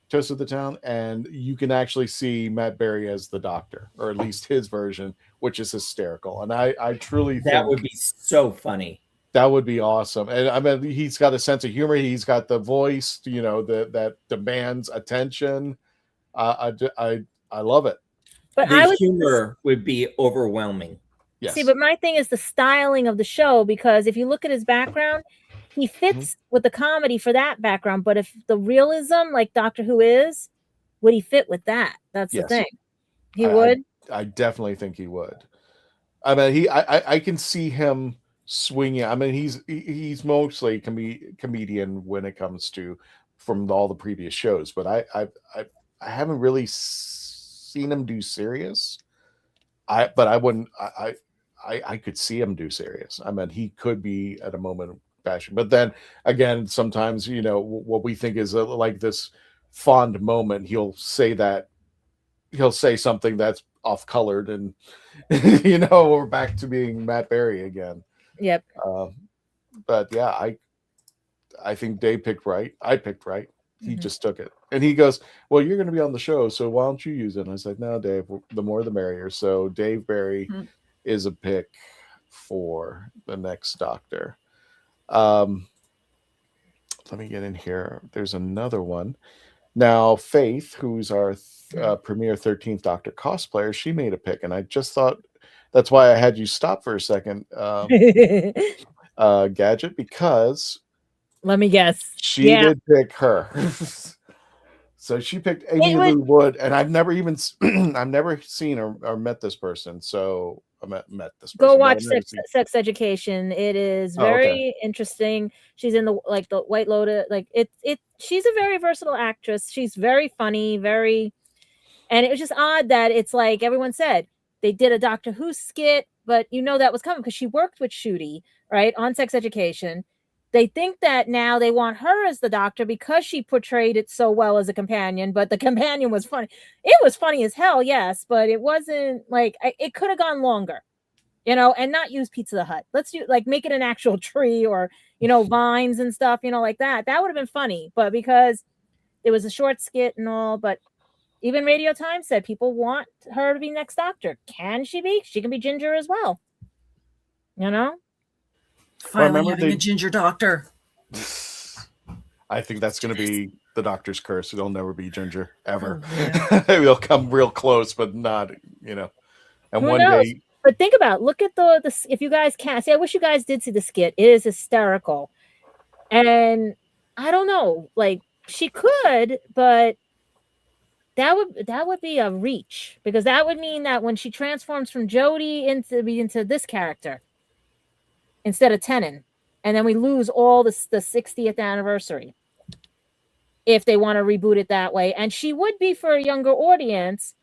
Toast of the Town. And you can actually see Matt Berry as the Doctor, or at least his version, which is hysterical. And I truly think that would be so funny. That would be awesome. And I mean, he's got a sense of humor. He's got the voice, that demands attention. I love it. But the humor would be overwhelming. Yes. See, but my thing is the styling of the show, because if you look at his background, he fits with the comedy for that background. But if the realism, like Doctor Who is, would he fit with that? That's the thing. He would. I definitely think he would. I mean, I can see him swinging. I mean, he's mostly comedian when it comes to from all the previous shows, but I haven't really seen him do serious. I could see him do serious. I mean, he could be at a moment of passion, but then again, sometimes what we think is like this fond moment. He'll say something that's off-colored, and we're back to being Matt Berry again. Yep. But yeah, I think Dave picked right. I picked right. He just took it. And he goes, well, you're going to be on the show, so why don't you use it? And I said, no, Dave, the more the merrier. So Dave Berry is a pick for the next Doctor. Let me get in here. There's another one. Now, Faith, who's our premier 13th Doctor cosplayer, she made a pick. And I just thought that's why I had you stop for a second, Gadget, because... Let me guess. She did pick her. So she picked Amy Lou Wood, and I've never seen or met this person. So I met this person. Go watch Sex Education. It is very interesting. She's in the White Lotus. She's a very versatile actress. She's very funny, and it was just odd that it's like everyone said they did a Doctor Who skit, but that was coming because she worked with Shooty, right, on Sex Education. They think that now they want her as the Doctor because she portrayed it so well as a companion, but the companion was funny. It was funny as hell, yes, but it wasn't it could have gone longer, and not use Pizza the Hut. Let's do make it an actual tree or, vines and stuff, like that. That would have been funny, but because it was a short skit and all, but even Radio Times said people want her to be next Doctor. Can she be? She can be Ginger as well. Finally having a ginger Doctor. I think that's going to be the Doctor's curse. It'll never be Ginger ever. It'll come real close, but not, And who one knows? day. But think about, look at the if you guys can see. I wish you guys did see the skit. It is hysterical, and I don't know, she could, but that would be a reach, because that would mean that when she transforms from Jodie into this character instead of Tennant, and then we lose all the 60th anniversary if they want to reboot it that way. And she would be for a younger audience,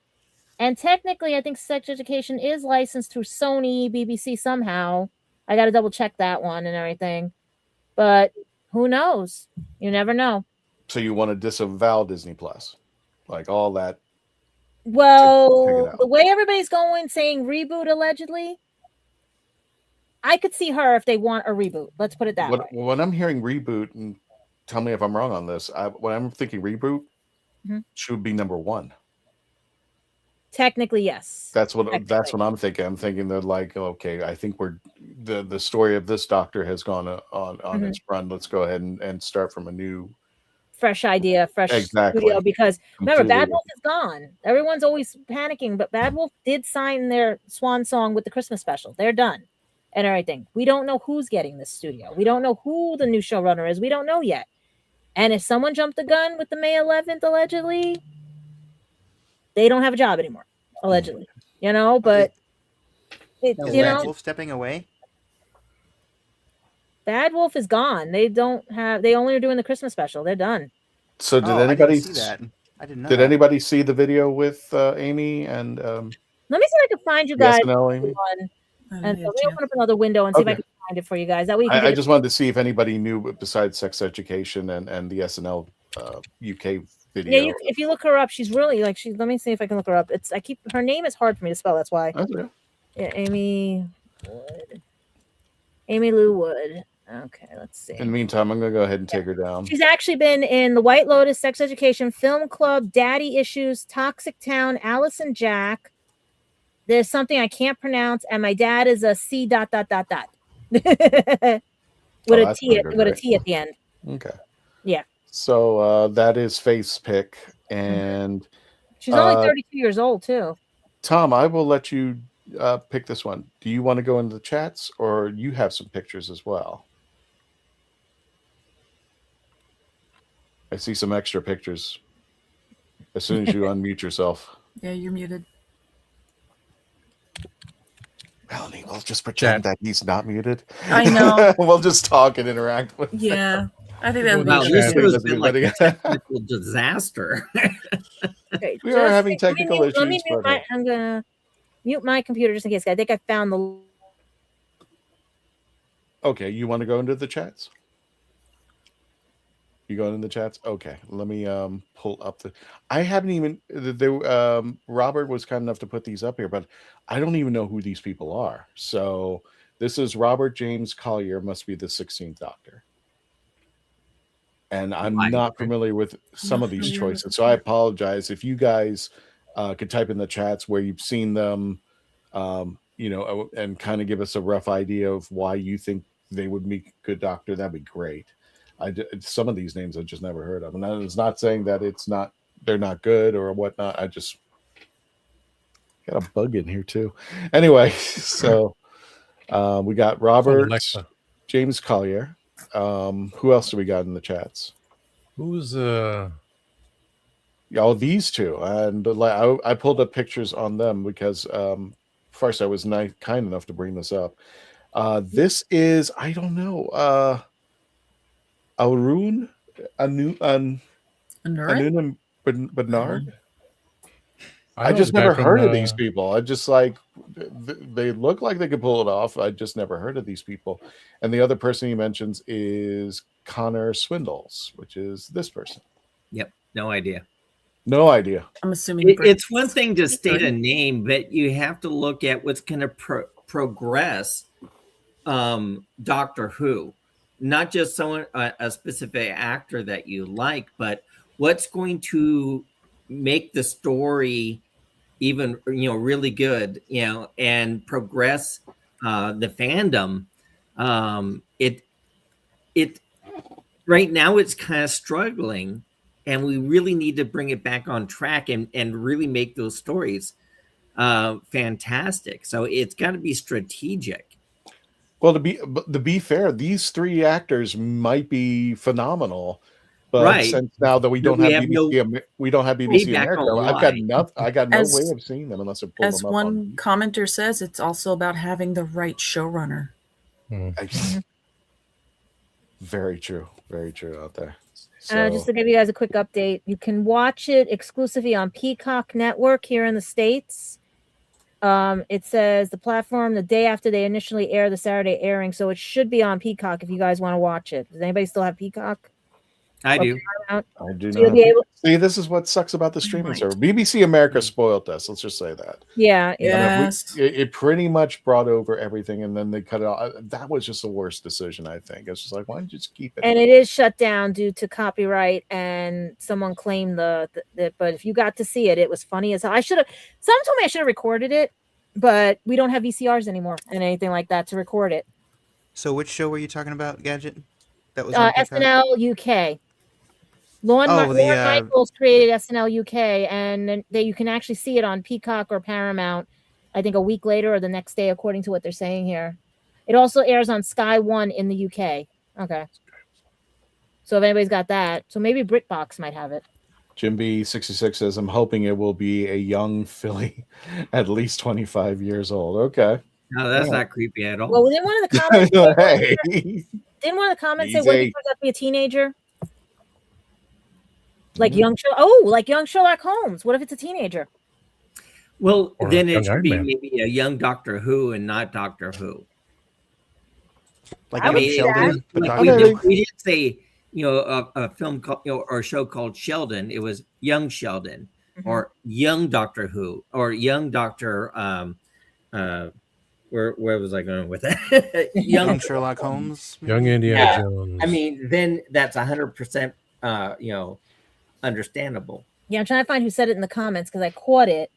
and technically I think Sex Education is licensed through Sony, BBC somehow. I got to double check that one and everything. But who knows? You never know. So you want to disavow Disney Plus, like all that? Well, the way everybody's going, saying reboot allegedly, I could see her if they want a reboot. Let's put it that way. When I'm hearing reboot, and tell me if I'm wrong on this, when I'm thinking reboot, should be number one. Technically, yes. That's what I'm thinking. I'm thinking that, like, okay, I think we're the story of this Doctor has gone on its run. Let's go ahead and start from a new, fresh idea, fresh studio. Because remember, Bad Wolf is gone. Everyone's always panicking, but Bad Wolf did sign their swan song with the Christmas special. They're done and everything. We don't know who's getting this studio. We don't know who the new showrunner is. We don't know yet. And if someone jumped the gun with the May 11th, allegedly, they don't have a job anymore, allegedly. You know, but Bad Wolf stepping away. Bad Wolf is gone. They only are doing the Christmas special. They're done. So did anybody see that? I didn't know. Did anybody see the video with Amy and let me see if I can find you guys. SNL, Amy? And so let me open up another window and see if I can find it for you guys. That way you can I just wanted to see if anybody knew besides Sex Education and the SNL UK video. Yeah, if you look her up, she's really like let me see if I can look her up. Her name is hard for me to spell, that's why. Okay. Yeah, Amy Wood. Amy Lou Wood. Okay, let's see. In the meantime, I'm gonna go ahead and take her down. She's actually been in The White Lotus, Sex Education, Film Club, Daddy Issues, Toxic Town, Alice and Jack. There's something I can't pronounce, and my dad is a C ... with a T at the end. Okay. Yeah. So that is Faith's pick, and she's only 32 years old too. Tom, I will let you pick this one. Do you want to go into the chats, or you have some pictures as well? I see some extra pictures. As soon as you unmute yourself. Yeah, you're muted. Melanie, we'll just pretend that he's not muted. I know. We'll just talk and interact with him. I think that would be this has been like a technical disaster. Okay, we are having technical issues. I'm gonna mute my computer just in case. I think I found the. Okay, you want to go into the chats? You going in the chats? Okay, let me pull up the. I haven't even. Robert was kind enough to put these up here, but I don't even know who these people are. So this is Robert James Collier, must be the 16th Doctor. And I'm not familiar with some of these choices, so I apologize if you guys could type in the chats where you've seen them, and kind of give us a rough idea of why you think they would make a good Doctor. That'd be great. Some of these names I've just never heard of, and it's not saying that they're not good or whatnot. I just got a bug in here too. Anyway, so we got Robert James Collier. Who else do we got in the chats? Who's these two, and I pulled up pictures on them because first I was kind enough to bring this up. This is, I don't know, Arun Bernard. I just never heard of these people. I just they look like they could pull it off. I just never heard of these people. And the other person he mentions is Connor Swindles, which is this person. Yep, no idea. No idea. I'm assuming it's one thing to state a name, but you have to look at what's going to progress Doctor Who. Not just someone, a specific actor that you like, but what's going to make the story even, really good, and progress the fandom. It right now it's kind of struggling, and we really need to bring it back on track and really make those stories fantastic. So it's got to be strategic. Well, to be fair, these three actors might be phenomenal, but since now that we don't have BBC America, I got no way of seeing them unless I pull them up. As one commenter says, it's also about having the right showrunner. Very true out there. Just to give you guys a quick update, you can watch it exclusively on Peacock Network here in the States. It says the platform the day after they initially air the Saturday airing, so it should be on Peacock if you guys want to watch it. Does anybody still have Peacock? I do. Paramount? I do So you'll not. be able- See, this is what sucks about the streaming service. BBC America spoiled us. Let's just say that. Yeah. Yes. It pretty much brought over everything, and then they cut it off. That was just the worst decision, I think. It's just like, why don't you just keep it? And it is shut down due to copyright, and someone claimed the but if you got to see it, it was funny as hell. Someone told me I should have recorded it, but we don't have VCRs anymore and anything like that to record it. So which show were you talking about, Gadget? That was on Peacock? SNL UK. Lorne Michaels created SNL UK, and then you can actually see it on Peacock or Paramount, I think a week later or the next day, according to what they're saying here. It also airs on Sky One in the UK. Okay. So if anybody's got that, so maybe BritBox might have it. Jim B66 says, I'm hoping it will be a young filly at least 25 years old. Okay. No, that's not creepy at all. Well, didn't one of the comments didn't one of the comments say what if he turns out to be a teenager? Like young Sherlock Holmes. What if it's a teenager? Well, Or then young it should Iron be Man. maybe a young Doctor Who and not Doctor Who. Like I would young see Sheldon, but we, Dr. we Who. didn't say, a film called, or a show called Sheldon. It was Young Sheldon or Young Doctor Who or Young Doctor. Where was I going with that? Young Sherlock Holmes. Young Indiana Jones. I mean, then that's 100%, understandable. Yeah, I'm trying to find who said it in the comments because I caught it.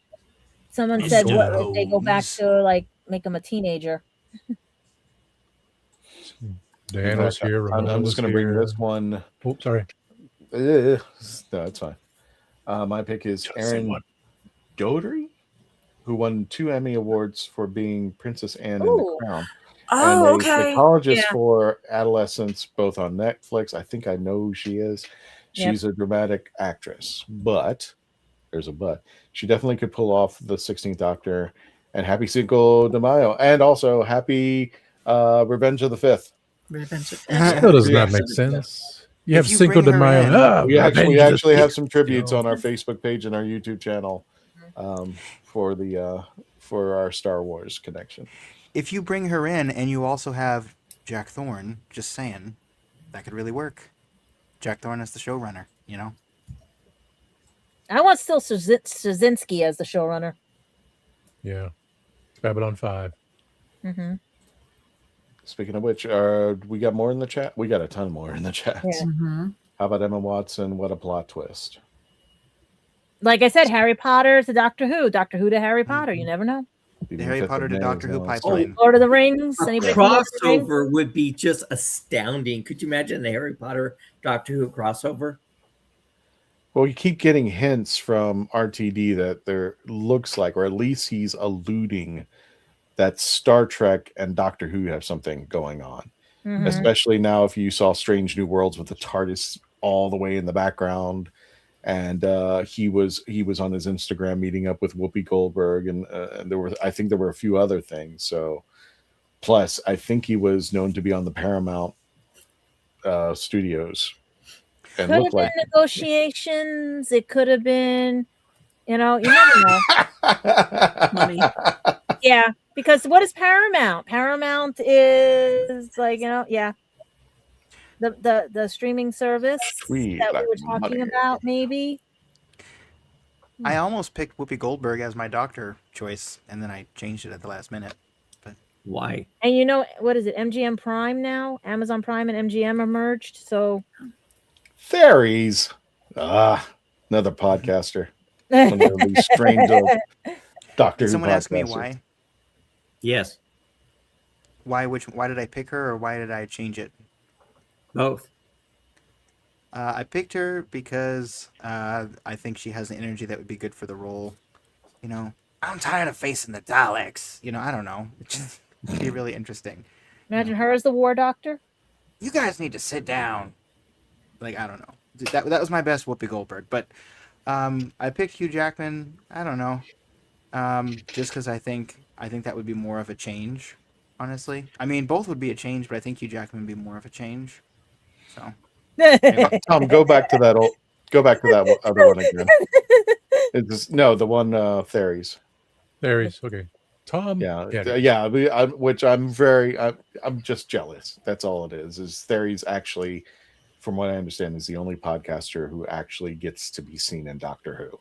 Someone said, what if they go back to like make him a teenager? Dan was here. I'm just going to bring this one. Oh, sorry. No, it's fine. My pick is Aaron Doherty, who won 2 Emmy Awards for being Princess Anne in The Crown. Oh, and okay. psychologist for adolescents, both on Netflix. I think I know who she is. She's a dramatic actress, but there's a but. She definitely could pull off the 16th Doctor. And happy Cinco de Mayo, and also happy Revenge of the Fifth. That does not make sense. You have Cinco de Mayo. We actually have some tributes on our Facebook page and our YouTube channel for our Star Wars connection. If you bring her in and you also have Jack Thorne, just saying, that could really work. Jack Thorne as the showrunner, I want still Straczynski as the showrunner. Yeah. Babylon 5. Mm-hmm. Speaking of which, we got more in the chat? We got a ton more in the chat. Yeah. How about Emma Watson? What a plot twist. Like I said, Harry Potter to Doctor Who to Harry Potter. You never know. The Harry Potter to Doctor Who pipeline. Lord of the Rings. A Anybody from Lord of the Rings? crossover would be just astounding. Could you imagine the Harry Potter Doctor Who crossover? Well, you keep getting hints from RTD that there looks like, or at least he's alluding that Star Trek and Doctor Who have something going on. Mhm. Especially now if you saw Strange New Worlds with the TARDIS all the way in the background. And he was on his Instagram meeting up with Whoopi Goldberg, and I think there were a few other things. So, plus I think he was known to be on the Paramount studios. And Could have looked been like negotiations. It could have been, you never know. Money. Yeah, because what is Paramount? Paramount is like, the streaming service Sweet, that we like were talking money. about, maybe. I almost picked Whoopi Goldberg as my doctor choice, and then I changed it at the last minute. But why? And what is it? MGM Prime now? Amazon Prime and MGM are merged. So Fairies. Another podcaster. One of these strange old Doctor Did Who someone ask me podcasters. why? Yes. Why did I pick her, or why did I change it? Both. I picked her because I think she has an energy that would be good for the role. I'm tired of facing the Daleks. I don't know. It'd be really interesting. imagine her as the War Doctor. You guys need to sit down. I don't know. That was my best Whoopi Goldberg. But I picked Hugh Jackman. I don't know. Just because I think that would be more of a change, honestly. I mean, both would be a change, but I think Hugh Jackman would be more of a change. So, Tom, go back to that other one again. The one Fairies. Theories. Okay. Tom. Which I'm just jealous. That's all it is. Is Theory's actually, from what I understand, is the only podcaster who actually gets to be seen in Doctor Who.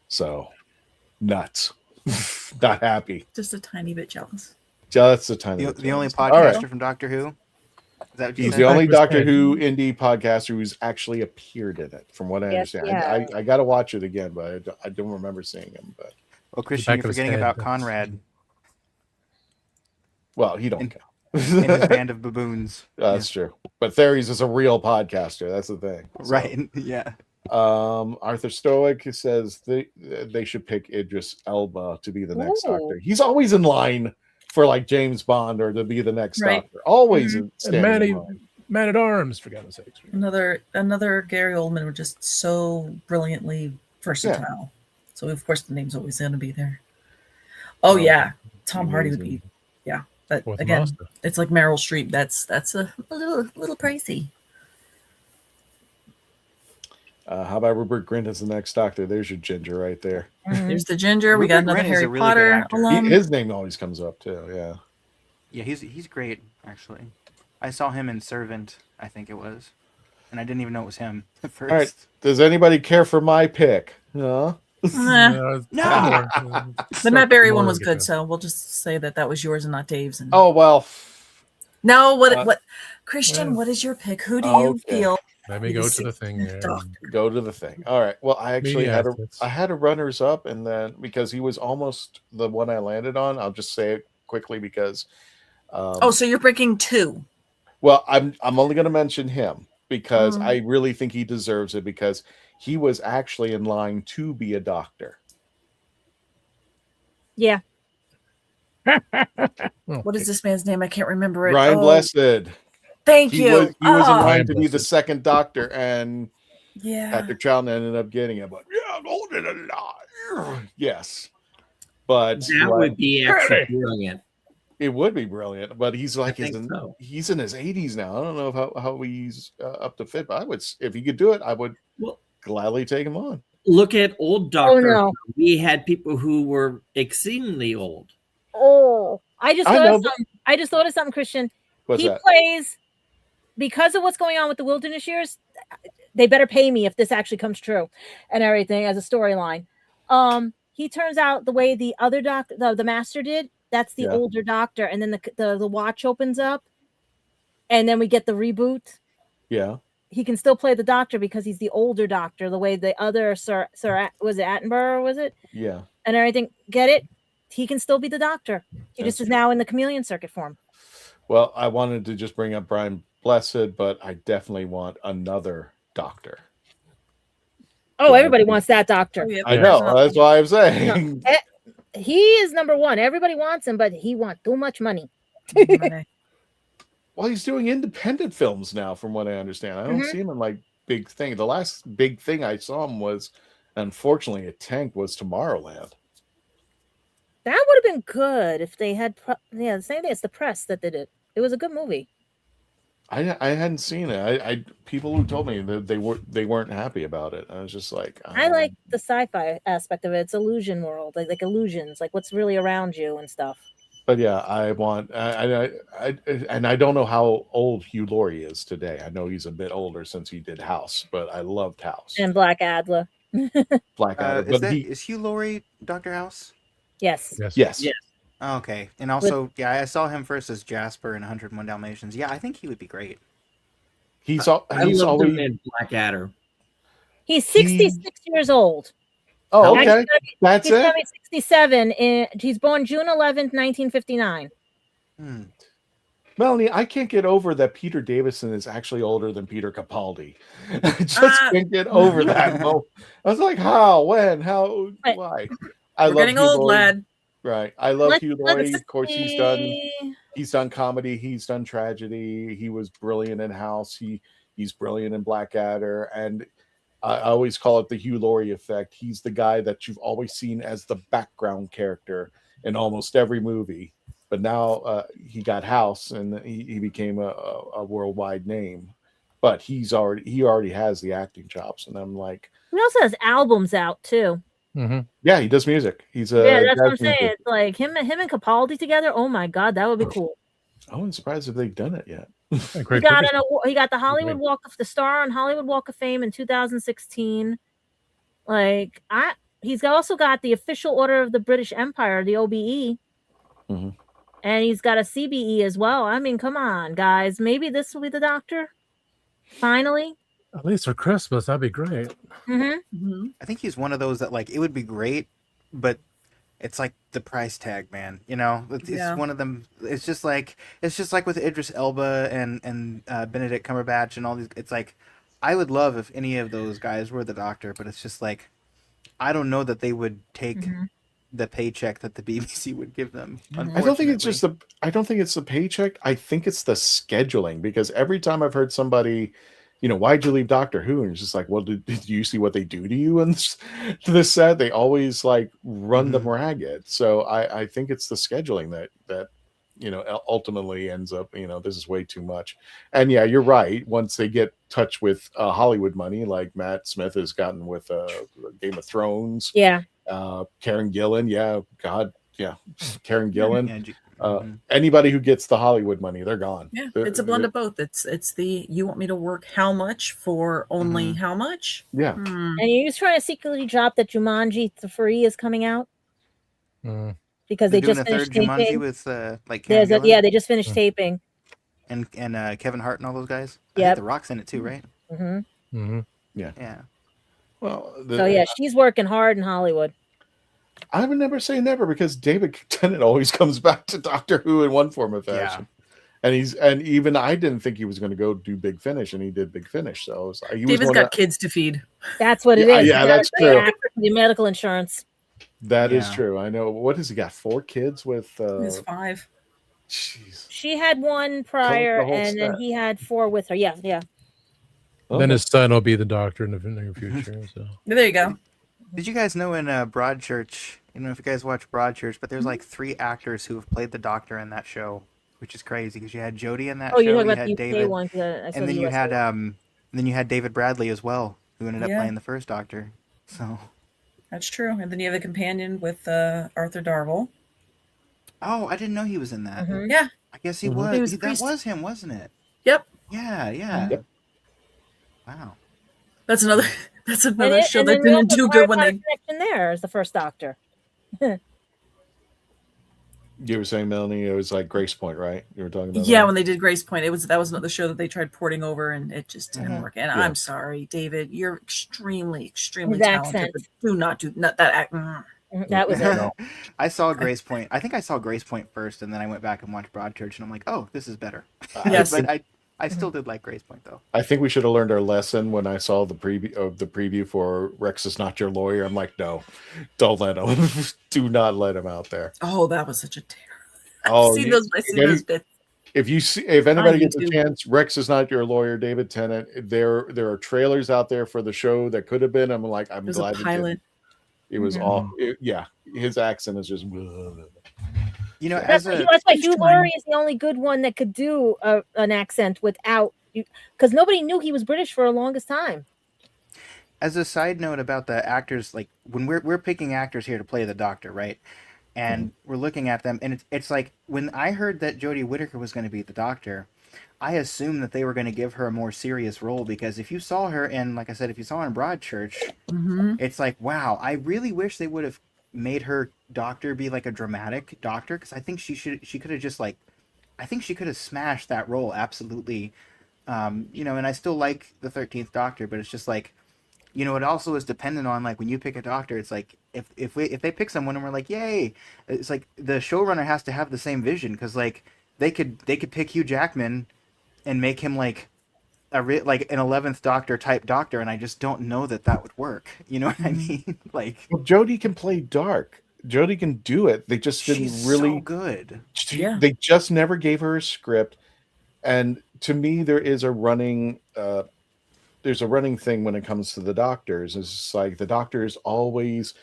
So, nuts. Not happy. Just a tiny bit jealous. Just a tiny bit. The only podcaster from Doctor Who? Is that what you He's said? the only Doctor Who indie podcaster who's actually appeared in it, from what I understand. I got to watch it again, but I don't remember seeing him. But well, Christian, you're forgetting about Conrad. Well, he don't count. In his band of baboons. That's true. But Theories is a real podcaster. That's the thing. Right. Yeah. Arthur Stoic says they should pick Idris Elba to be the next Doctor. He's always in line for like James Bond or to be the next Doctor. Always Man at Arms, for God's sakes. Another Gary Oldman was just so brilliantly versatile. So of course the name's always going to be there. Oh yeah, Tom Hardy would be. Yeah, but again, it's like Meryl Streep. That's a little pricey. How about Rupert Grint as the next Doctor? There's your Ginger right there. There's the Ginger. We got another Harry Potter alum. His name always comes up too. Yeah. Yeah, he's great actually. I saw him in Servant, I think it was, and I didn't even know it was him at first. All right. Does anybody care for my pick? No. No. The Matt Berry one was good, so we'll just say that was yours and not Dave's. And... Oh well. No, what? Christian, what is your pick? Who do you feel? Let me go to the thing. Go to the thing. All right. Well, I actually had a runners up, and then because he was almost the one I landed on, I'll just say it quickly because. So you're breaking two. Well, I'm only going to mention him because I really think he deserves it because he was actually in line to be a doctor. Yeah. What is this man's name? I can't remember it. Brian Blessed. Thank you. He was in line to be the second Doctor, and Patrick Troughton ended up getting it. But I'm older than yes, but that would be actually brilliant. It would be brilliant, but he's like he's in his 80s now. I don't know how he's up to fit, but I would, if he could do it, I would gladly take him on. Look at old Doctor. Oh, no. We had people who were exceedingly old. Oh, I just thought of something, Christian. He plays, because of what's going on with the Wilderness Years, they better pay me if this actually comes true and everything as a storyline. He turns out the way the other Doctor, the Master did, that's the older Doctor, and then the watch opens up, and then we get the reboot. Yeah. He can still play the Doctor because he's the older Doctor, the way the other Sir was it Attenborough, was it? Yeah. And everything. Get it? He can still be the Doctor. He just is now in the chameleon circuit form. Well, I wanted to just bring up Brian Blessed, but I definitely want another Doctor. Oh, everybody wants that Doctor. I know. That's why I'm saying. No, he is number one. Everybody wants him, but he wants too much money. Well, he's doing independent films now, from what I understand. I don't see him in like big thing. The last big thing I saw him was, unfortunately, a tank was Tomorrowland. That would have been good if they had. The same thing. It's the press that did it. It was a good movie. I hadn't seen it. I people who told me that they weren't happy about it. I was just like, I like the sci-fi aspect of it. It's illusion world, like illusions, like what's really around you and stuff. But yeah, I want. And I don't know how old Hugh Laurie is today. I know he's a bit older since he did House, but I loved House and Black Adler. Black Adler. Is Hugh Laurie Dr. House? Yes. Yes. Oh, okay. And also, I saw him first as Jasper in 101 Dalmatians. Yeah, I think he would be great. He's always in Blackadder. He's 66 years old. Oh, okay. That's he's it. 67. He's born June 11th, 1959. Melanie, I can't get over that Peter Davison is actually older than Peter Capaldi. I just can't get over that. I was like, how, when, how, why? We're getting old, lad. Right. I love Hugh Laurie. Of course, he's done comedy. He's done tragedy. He was brilliant in House. He's brilliant in Blackadder. And I always call it the Hugh Laurie effect. He's the guy that you've always seen as the background character in almost every movie. But now he got House and he became a worldwide name. But he already has the acting chops. And I'm like, he also has albums out too. Yeah, he does music. He's a Yeah, that's what I'm jazz saying. musician. It's like him and Capaldi together. Oh my God, that would be cool. I wasn't surprised if they've done it yet. He got he got the Hollywood Walk of the Star on Hollywood Walk of Fame in 2016. Like he's also got the official Order of the British Empire, the OBE, and he's got a CBE as well. I mean, come on, guys. Maybe this will be the Doctor. Finally, at least for Christmas, that'd be great. I think he's one of those that like it would be great, but it's like the price tag, man. You know, it's one of them. It's just like with Idris Elba and Benedict Cumberbatch and all these. It's like I would love if any of those guys were the Doctor, but it's just like I don't know that they would take the paycheck that the BBC would give them. I don't think it's just the. I don't think it's the paycheck. I think it's the scheduling, because every time I've heard somebody, you know, why'd you leave Doctor Who? And it's just like, well, did you see what they do to you? And this set, they always like run them ragged. So I think it's the scheduling that you know ultimately ends up, you know, this is way too much. And yeah, you're right. Once they get touch with Hollywood money, like Matt Smith has gotten with Game of Thrones. Yeah. Karen Gillan. Yeah. God. Yeah. Karen Gillan. Anybody who gets the Hollywood money, they're gone. Yeah, it's a blend of both. It's the you want me to work how much for only how much? Yeah. And you're just trying to secretly drop that Jumanji 3 is coming out because they just finished taping. Jumanji with like Karen Gillan? They just finished taping. And Kevin Hart and all those guys. Yeah, I think The Rock's in it too, right? Yeah. Well, she's working hard in Hollywood. I would never say never, because David Tennant always comes back to Doctor Who in one form or fashion. And even I didn't think he was going to go do Big Finish, and he did Big Finish. So David's got kids to feed. That's what it is. Yeah, that's true. The medical insurance. That is true. I know. What has he got? 4 kids with? He's 5. Jeez. She had 1 prior, and then he had 4 with her. Yeah. Then his son will be the Doctor in the near future. So there you go. Did you guys know in Broadchurch? You know, if you guys watch Broadchurch, but there's like 3 actors who have played the Doctor in that show, which is crazy because you had Jodie in that show. You had had David, one, and then you had David Bradley as well, who ended up playing the first Doctor. So that's true. And then you have a companion with Arthur Darvill. Oh, I didn't know he was in that. Yeah, I guess he was. That was him, wasn't it? Yep. Yeah. Yep. Wow. That's another show that didn't do good when they. Connection there is the first Doctor. You were saying, Melanie, it was like Grace Point, right? You were talking about. Yeah, that? when they did Grace Point, that was another show that they tried porting over, and it just didn't work. And I'm sorry, David, you're extremely talented, but do not that act. That was it. I saw Grace Point. I think I saw Grace Point first, and then I went back and watched Broadchurch, and I'm like, oh, this is better. Yes, but I still did like Grace Point, though. I think we should have learned our lesson when I saw the preview for Rex is Not Your Lawyer. I'm like, no, don't let him. Do not let him out there. Oh, that was such a terror. I've seen those bits. If anybody gets a chance, Rex is Not Your Lawyer, David Tennant. There are trailers out there for the show that could have been. I'm glad it was all. His accent is just. You know, that's why Hugh Laurie is the only good one that could do an accent without, because nobody knew he was British for the longest time. As a side note about the actors, like when we're picking actors here to play the Doctor, right? And we're looking at them, and it's like when I heard that Jodie Whittaker was going to be the Doctor, I assumed that they were going to give her a more serious role, because if you saw her in, like I said, if you saw her in Broadchurch, it's like, wow, I really wish they would have made her Doctor be like a dramatic Doctor, because I think she could have just like, I think she could have smashed that role absolutely. You know, and I still like the 13th Doctor, but it's just like, you know, it also is dependent on, like, when you pick a Doctor, it's like if they pick someone and we're like, yay, it's like the showrunner has to have the same vision, because like they could pick Hugh Jackman and make him like like an 11th Doctor type Doctor, and I just don't know that would work. You know what I mean? Like, well, Jodie can play dark. Jodie can do it. They just didn't really so good. They just never gave her a script. And to me, there is a running thing when it comes to the Doctors. It's like the Doctor is always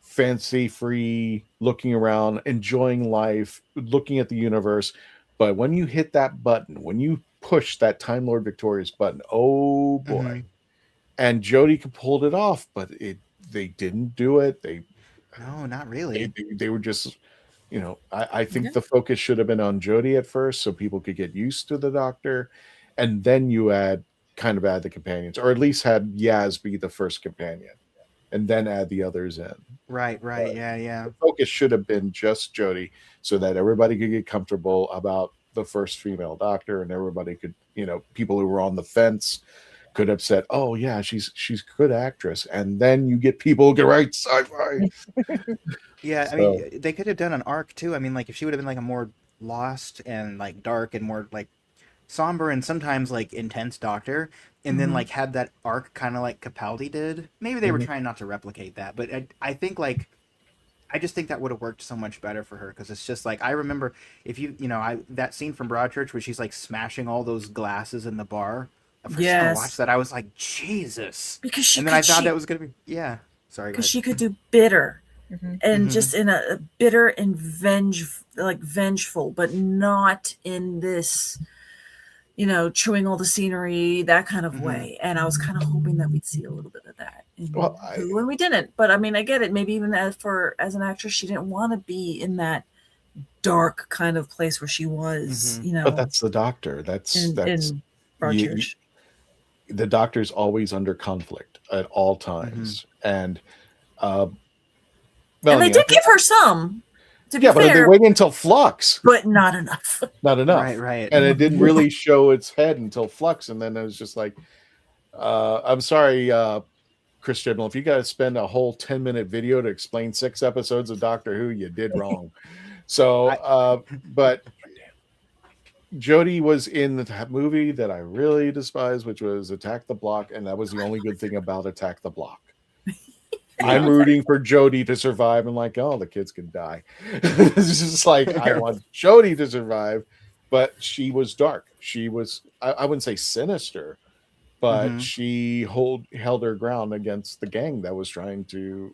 fancy free, looking around, enjoying life, looking at the universe. But when you hit that button, when you push that Time Lord Victorious button, oh boy. And Jodie pulled it off, but they didn't do it. No, not really. They were just, I think the focus should have been on Jodie at first, so people could get used to the Doctor, and then you add the companions, or at least had Yaz be the first companion, and then add the others in. Right. Yeah. The focus should have been just Jodie, so that everybody could get comfortable about the first female Doctor, and everybody could, people who were on the fence could have said, "Oh yeah, she's a good actress," and then you get people who can write sci-fi. Yeah, I mean, they could have done an arc too. I mean, like if she would have been like a more lost and like dark and more like somber and sometimes like intense Doctor, and then like had that arc kind of like Capaldi did. Maybe they were trying not to replicate that, but I think like I just think that would have worked so much better for her, because it's just like, I remember if that scene from Broadchurch where she's like smashing all those glasses in the bar. The first time I watched that, I was like, Jesus, because I thought that was gonna be sorry, because she could do bitter. And just in a bitter and vengeful, but not in this, chewing all the scenery, that kind of way. And I was kind of hoping that we'd see a little bit of that. When we didn't, but I mean, I get it. Maybe even as an actress, she didn't want to be in that dark kind of place where she was, But that's the Doctor. That's in Broadchurch. The Doctor's always under conflict at all times, and they did give her some. To be fair, but they waited until Flux, but not enough. Not enough, right. And it didn't really show its head until Flux, and then it was just like, I'm sorry, Chris Chibnall, if you got to spend a whole 10-minute video to explain 6 episodes of Doctor Who, you did wrong. So, but Jodie was in the movie that I really despise, which was Attack the Block, and that was the only good thing about Attack the Block. I'm rooting for Jodie to survive, and like, oh, the kids can die. It's just like, I want Jodie to survive, but she was dark. She was, I wouldn't say sinister, but she held her ground against the gang that was trying to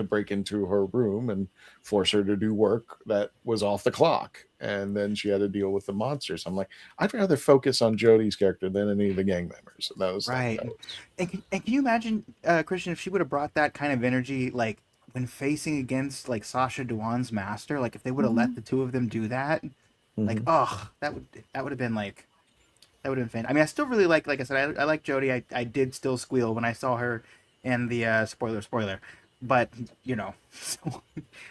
break into her room and force her to do work that was off the clock. And then she had to deal with the monsters. I'm like, I'd rather focus on Jodie's character than any of the gang members. That was right. And can you imagine, Christian, if she would have brought that kind of energy, like when facing against like Sasha Dewan's master, like if they would have let the two of them do that, like, oh, that would have been like, that would have been fan. I mean, I still really like I said, I like Jodie. I did still squeal when I saw her in the spoiler, but so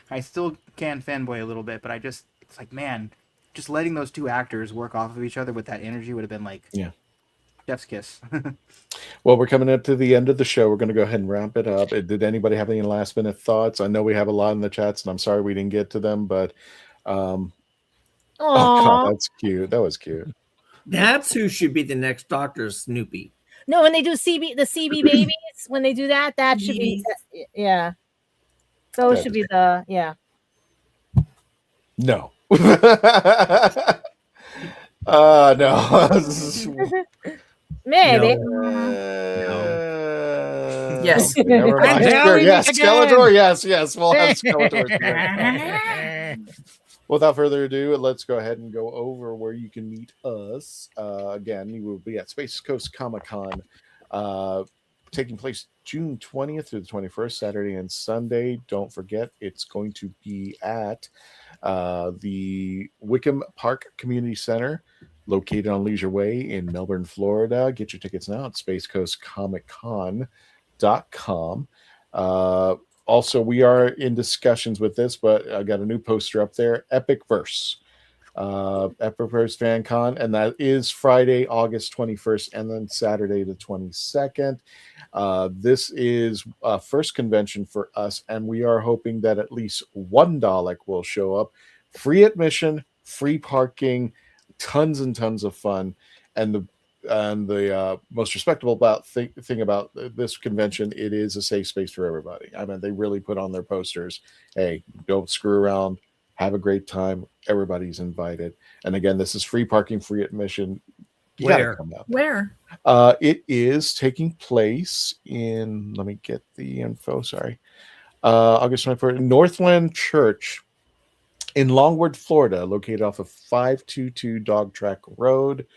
I still can fanboy a little bit, but it's like, man, just letting those two actors work off of each other with that energy would have been like, chef's kiss. Well, we're coming up to the end of the show. We're going to go ahead and wrap it up. Did anybody have any last minute thoughts? I know we have a lot in the chats, and I'm sorry we didn't get to them, but oh God, that's cute. That was cute. That's who should be the next Doctor, Snoopy. No, when they do the CB babies, when they do that should be, those should be the, No. No. Maybe. Yes. Never mind. Sure, yes. Skeletor. Yes. We'll have Skeletor. Without further ado, let's go ahead and go over where you can meet us. Again, we will be at Space Coast Comic-Con, taking place June 20th through the 21st, Saturday and Sunday. Don't forget, it's going to be at the Wickham Park Community Center, located on Leisure Way in Melbourne, Florida. Get your tickets now at spacecoastcomiccon.com. Also, we are in discussions with this, but I got a new poster up there, Epic Verse Fan Con, and that is Friday, August 21st, and then Saturday the 22nd. This is first convention for us, and we are hoping that at least one Dalek will show up. Free admission, free parking, tons and tons of fun, and the most respectable thing about this convention, it is a safe space for everybody. I mean, they really put on their posters, hey, don't screw around, have a great time, everybody's invited. And again, this is free parking, free admission. You gotta come out. Where? It is taking place in, let me get the info, sorry. August 24th, Northland Church in Longwood, Florida, located off of 522 Dog Track Road.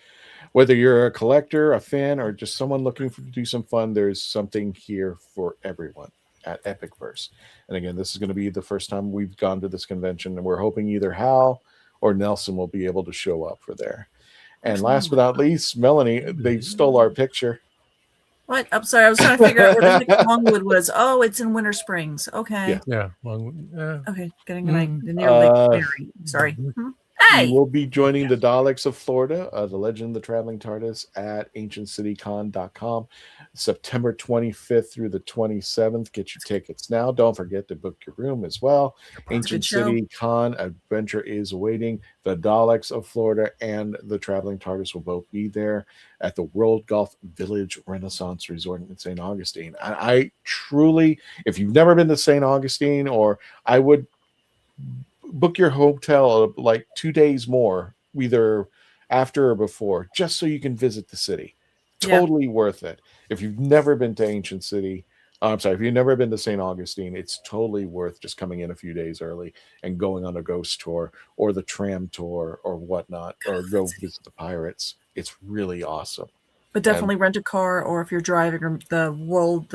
Whether you're a collector, a fan, or just someone looking to do some fun, there's something here for everyone. at Epicverse. And again, this is going to be the first time we've gone to this convention, and we're hoping either Hal or Nelson will be able to show up for there. And last but not least, Melanie, they stole our picture. What? I'm sorry. I was trying to figure out where Longwood was. Oh, it's in Winter Springs. Okay. Yeah. Okay. Getting near Lake Mary. Sorry. We will be joining the Daleks of Florida, the Legend of the Traveling TARDIS at ancientcitycon.com, September 25th through the 27th. Get your tickets now. Don't forget to book your room as well. Ancient City Con adventure is awaiting. The Daleks of Florida and the Traveling TARDIS will both be there at the World Golf Village Renaissance Resort in St. Augustine. I truly, if you've never been to St. Augustine, or I would book your hotel like 2 days more, either after or before, just so you can visit the city. Totally worth it. If you've never been to Ancient City, if you've never been to St. Augustine, it's totally worth just coming in a few days early and going on a ghost tour or the tram tour or whatnot, or go visit the pirates. It's really awesome. But definitely rent a car, or if you're driving, the World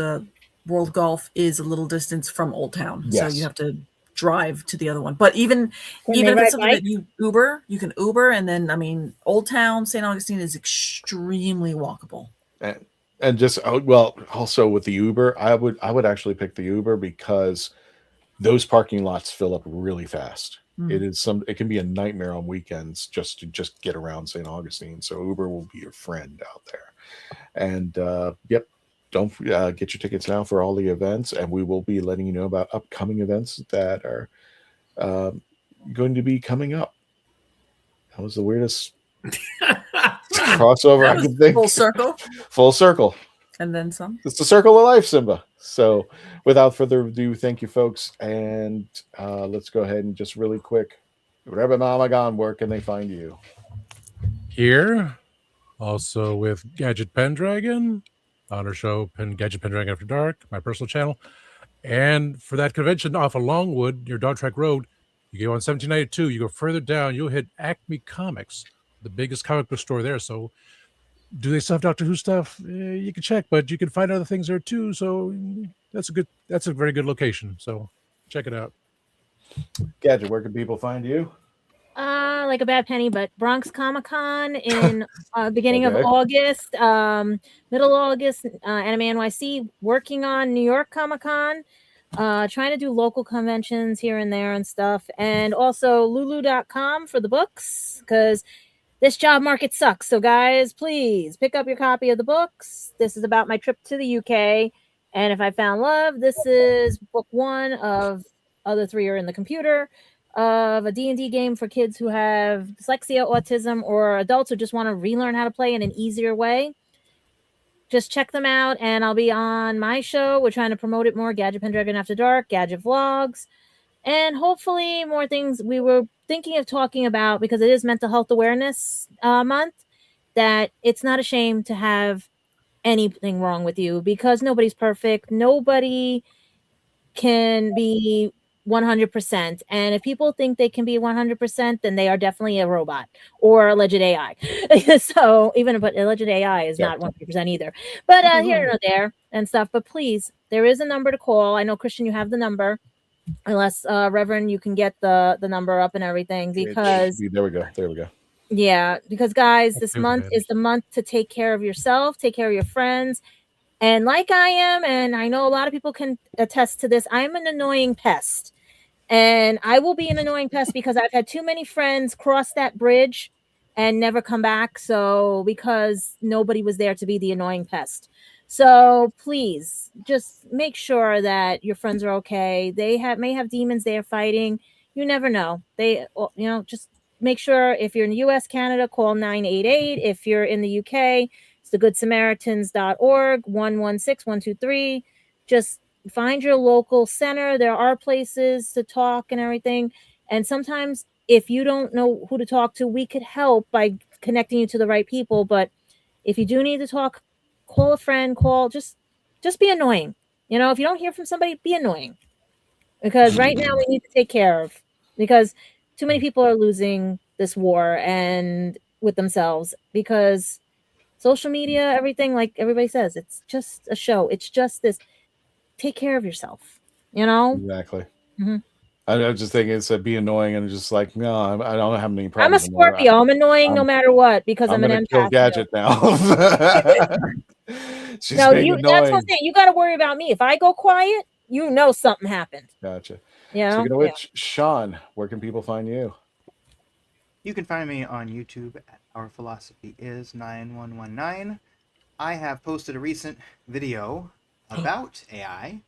Golf is a little distance from Old Town, so you have to drive to the other one. But even if it's something that you can Uber, and then Old Town, St. Augustine is extremely walkable. And just also with the Uber, I would actually pick the Uber, because those parking lots fill up really fast. It can be a nightmare on weekends just to get around St. Augustine. So Uber will be your friend out there. And don't get your tickets now for all the events, and we will be letting you know about upcoming events that are going to be coming up. That was the weirdest crossover I could think. Full circle. And then some. It's the circle of life, Simba. So without further ado, thank you, folks. And let's go ahead and just really quick, Rebbe Mamagon, where can they find you? Here, also with Gadget Pendragon, on our show, Gadget Pendragon After Dark, my personal channel. And for that convention off of Longwood, near Dog Track Road, you go on 1792, you go further down, you'll hit Acme Comics, the biggest comic book store there. So do they still have Doctor Who stuff? You can check, but you can find other things there too. So that's a very good location. So check it out. Gadget, where can people find you? Like a bad penny, but Bronx Comic Con in beginning of August, middle August, Anime NYC, working on New York Comic Con, trying to do local conventions here and there and stuff, and also lulu.com for the books, because this job market sucks. So guys, please pick up your copy of the books. This is about my trip to the UK, and if I found love, this is book 1 of other 3 are in the computer, of a D&D game for kids who have dyslexia, autism, or adults who just want to relearn how to play in an easier way. Just check them out, and I'll be on my show. We're trying to promote it more, Gadget Pendragon After Dark, Gadget Vlogs, and hopefully more things. We were thinking of talking about, because it is Mental Health Awareness Month, that it's not a shame to have anything wrong with you, because nobody's perfect. Nobody can be 100%. And if people think they can be 100%, then they are definitely a robot or alleged AI. So even but alleged AI is not 100% either. But here or there and stuff. But please, there is a number to call. I know, Christian, you have the number. Unless Reverend, you can get the number up and everything, because there we go. Yeah, because guys, this month is the month to take care of yourself, take care of your friends. And like I am, and I know a lot of people can attest to this, I'm an annoying pest. And I will be an annoying pest because I've had too many friends cross that bridge and never come back. So because nobody was there to be the annoying pest. So please just make sure that your friends are okay. They may have demons they are fighting. You never know. Just make sure if you're in the US, Canada, call 988. If you're in the UK, it's thegoodsamaritans.org, 116123. Just find your local center. There are places to talk and everything. And sometimes if you don't know who to talk to, we could help by connecting you to the right people. But if you do need to talk, call a friend, just be annoying. If you don't hear from somebody, be annoying. Because right now we need to take care of, because too many people are losing this war and with themselves, because social media, everything, like everybody says, it's just a show. It's just this. take care of yourself. You know. Exactly. Mm-hmm. I was just thinking it's be annoying and just like, no, I don't have any I'm a problems. anymore. Scorpio. I'm annoying no matter what because I'm an gonna kill empath. Gadget now. She's No, being that's what I'm annoying. saying. You got to worry about me. If I go quiet, you know something happened. Gotcha. You know? Speaking of which, Sean, where can people find you? You can find me on YouTube at Our Philosophy Is 9119. I have posted a recent video about AI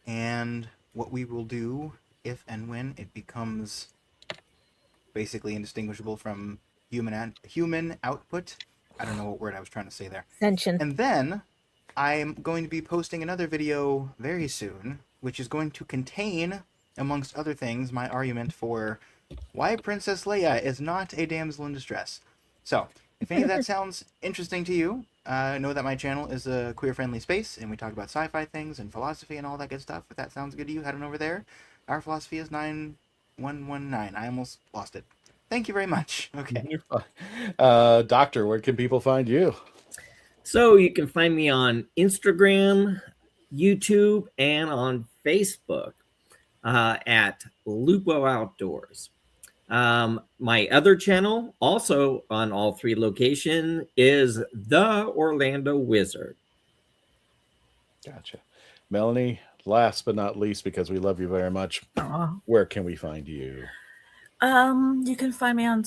and what we will do if and when it becomes basically indistinguishable from human output. I don't know what word I was trying to say there. Sentient. And then I'm going to be posting another video very soon, which is going to contain, amongst other things, my argument for why Princess Leia is not a damsel in distress. So, if any of that sounds interesting to you, know that my channel is a queer-friendly space, and we talk about sci-fi things and philosophy and all that good stuff. If that sounds good to you, head on over there. Our Philosophy is 9119. I almost lost it. Thank you very much. Okay. Doctor, where can people find you? So you can find me on Instagram, YouTube, and on Facebook at Lupo Outdoors. My other channel, also on all three locations, is The Orlando Wizard. Gotcha. Melanie, last but not least, because we love you very much, where can we find you? You can find me on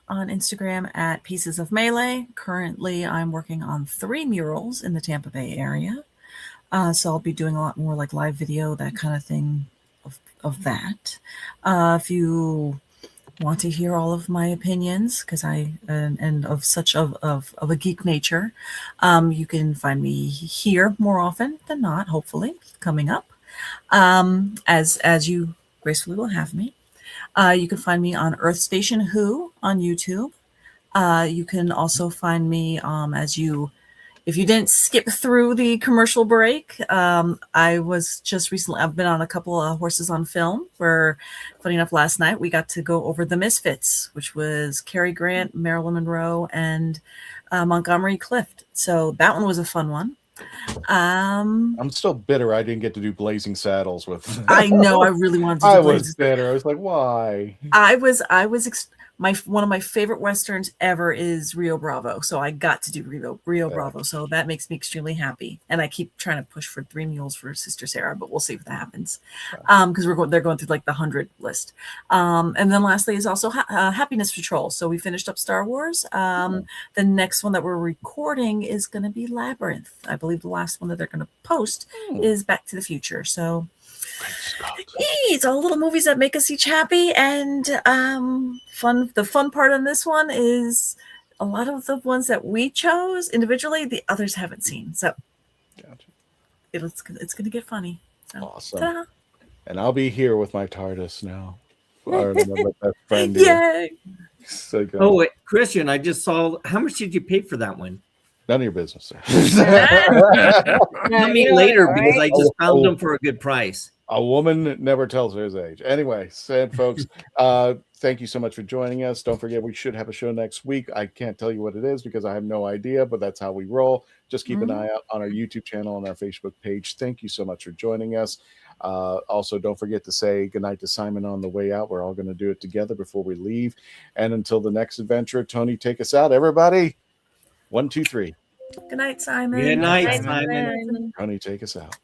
Instagram at Pieces of Melee. Currently, I'm working on 3 murals in the Tampa Bay area. So I'll be doing a lot more like live video, that kind of thing of that. If you want to hear all of my opinions, because and of such of a geek nature, you can find me here more often than not, hopefully, coming up, as you gracefully will have me. You can find me on Earth Station Who on YouTube. You can also find me if you didn't skip through the commercial break, I was just recently, I've been on a couple of Horses on Film where, funny enough, last night we got to go over The Misfits, which was Cary Grant, Marilyn Monroe, and Montgomery Clift. So that one was a fun one. I'm still bitter I didn't get to do Blazing Saddles with. I know, I really wanted to do I Blazing was bitter. I was like, why? One of my favorite Westerns ever is Rio Bravo. So I got to do Rio Bravo. So that makes me extremely happy. And I keep trying to push for 3 mules for Sister Sarah, but we'll see if that happens. Because they're going through like the 100 list. And then lastly is also Happiness Patrol. So we finished up Star Wars. The next one that we're recording is going to be Labyrinth. I believe the last one that they're going to post is Back to the Future. So it's all little movies that make us each happy, and the fun part on this one is a lot of the ones that we chose individually, the others haven't seen. So it's going to get funny. So, awesome. ta-da. And I'll be here with my TARDIS now. Our best friend. Yay! So good. Oh, wait, Christian, I just saw. How much did you pay for that one? None of your business, sir. Tell me later, because I just found them for a good price. A woman never tells her his age. Anyway, said folks, thank you so much for joining us. Don't forget, we should have a show next week. I can't tell you what it is because I have no idea, but that's how we roll. Just keep an eye out on our YouTube channel and our Facebook page. Thank you so much for joining us. Also, don't forget to say goodnight to Simon on the way out. We're all going to do it together before we leave. And until the next adventure, Tony, take us out. Everybody, 1, 2, 3. Good night, Simon. Good night, Simon. Tony, take us out.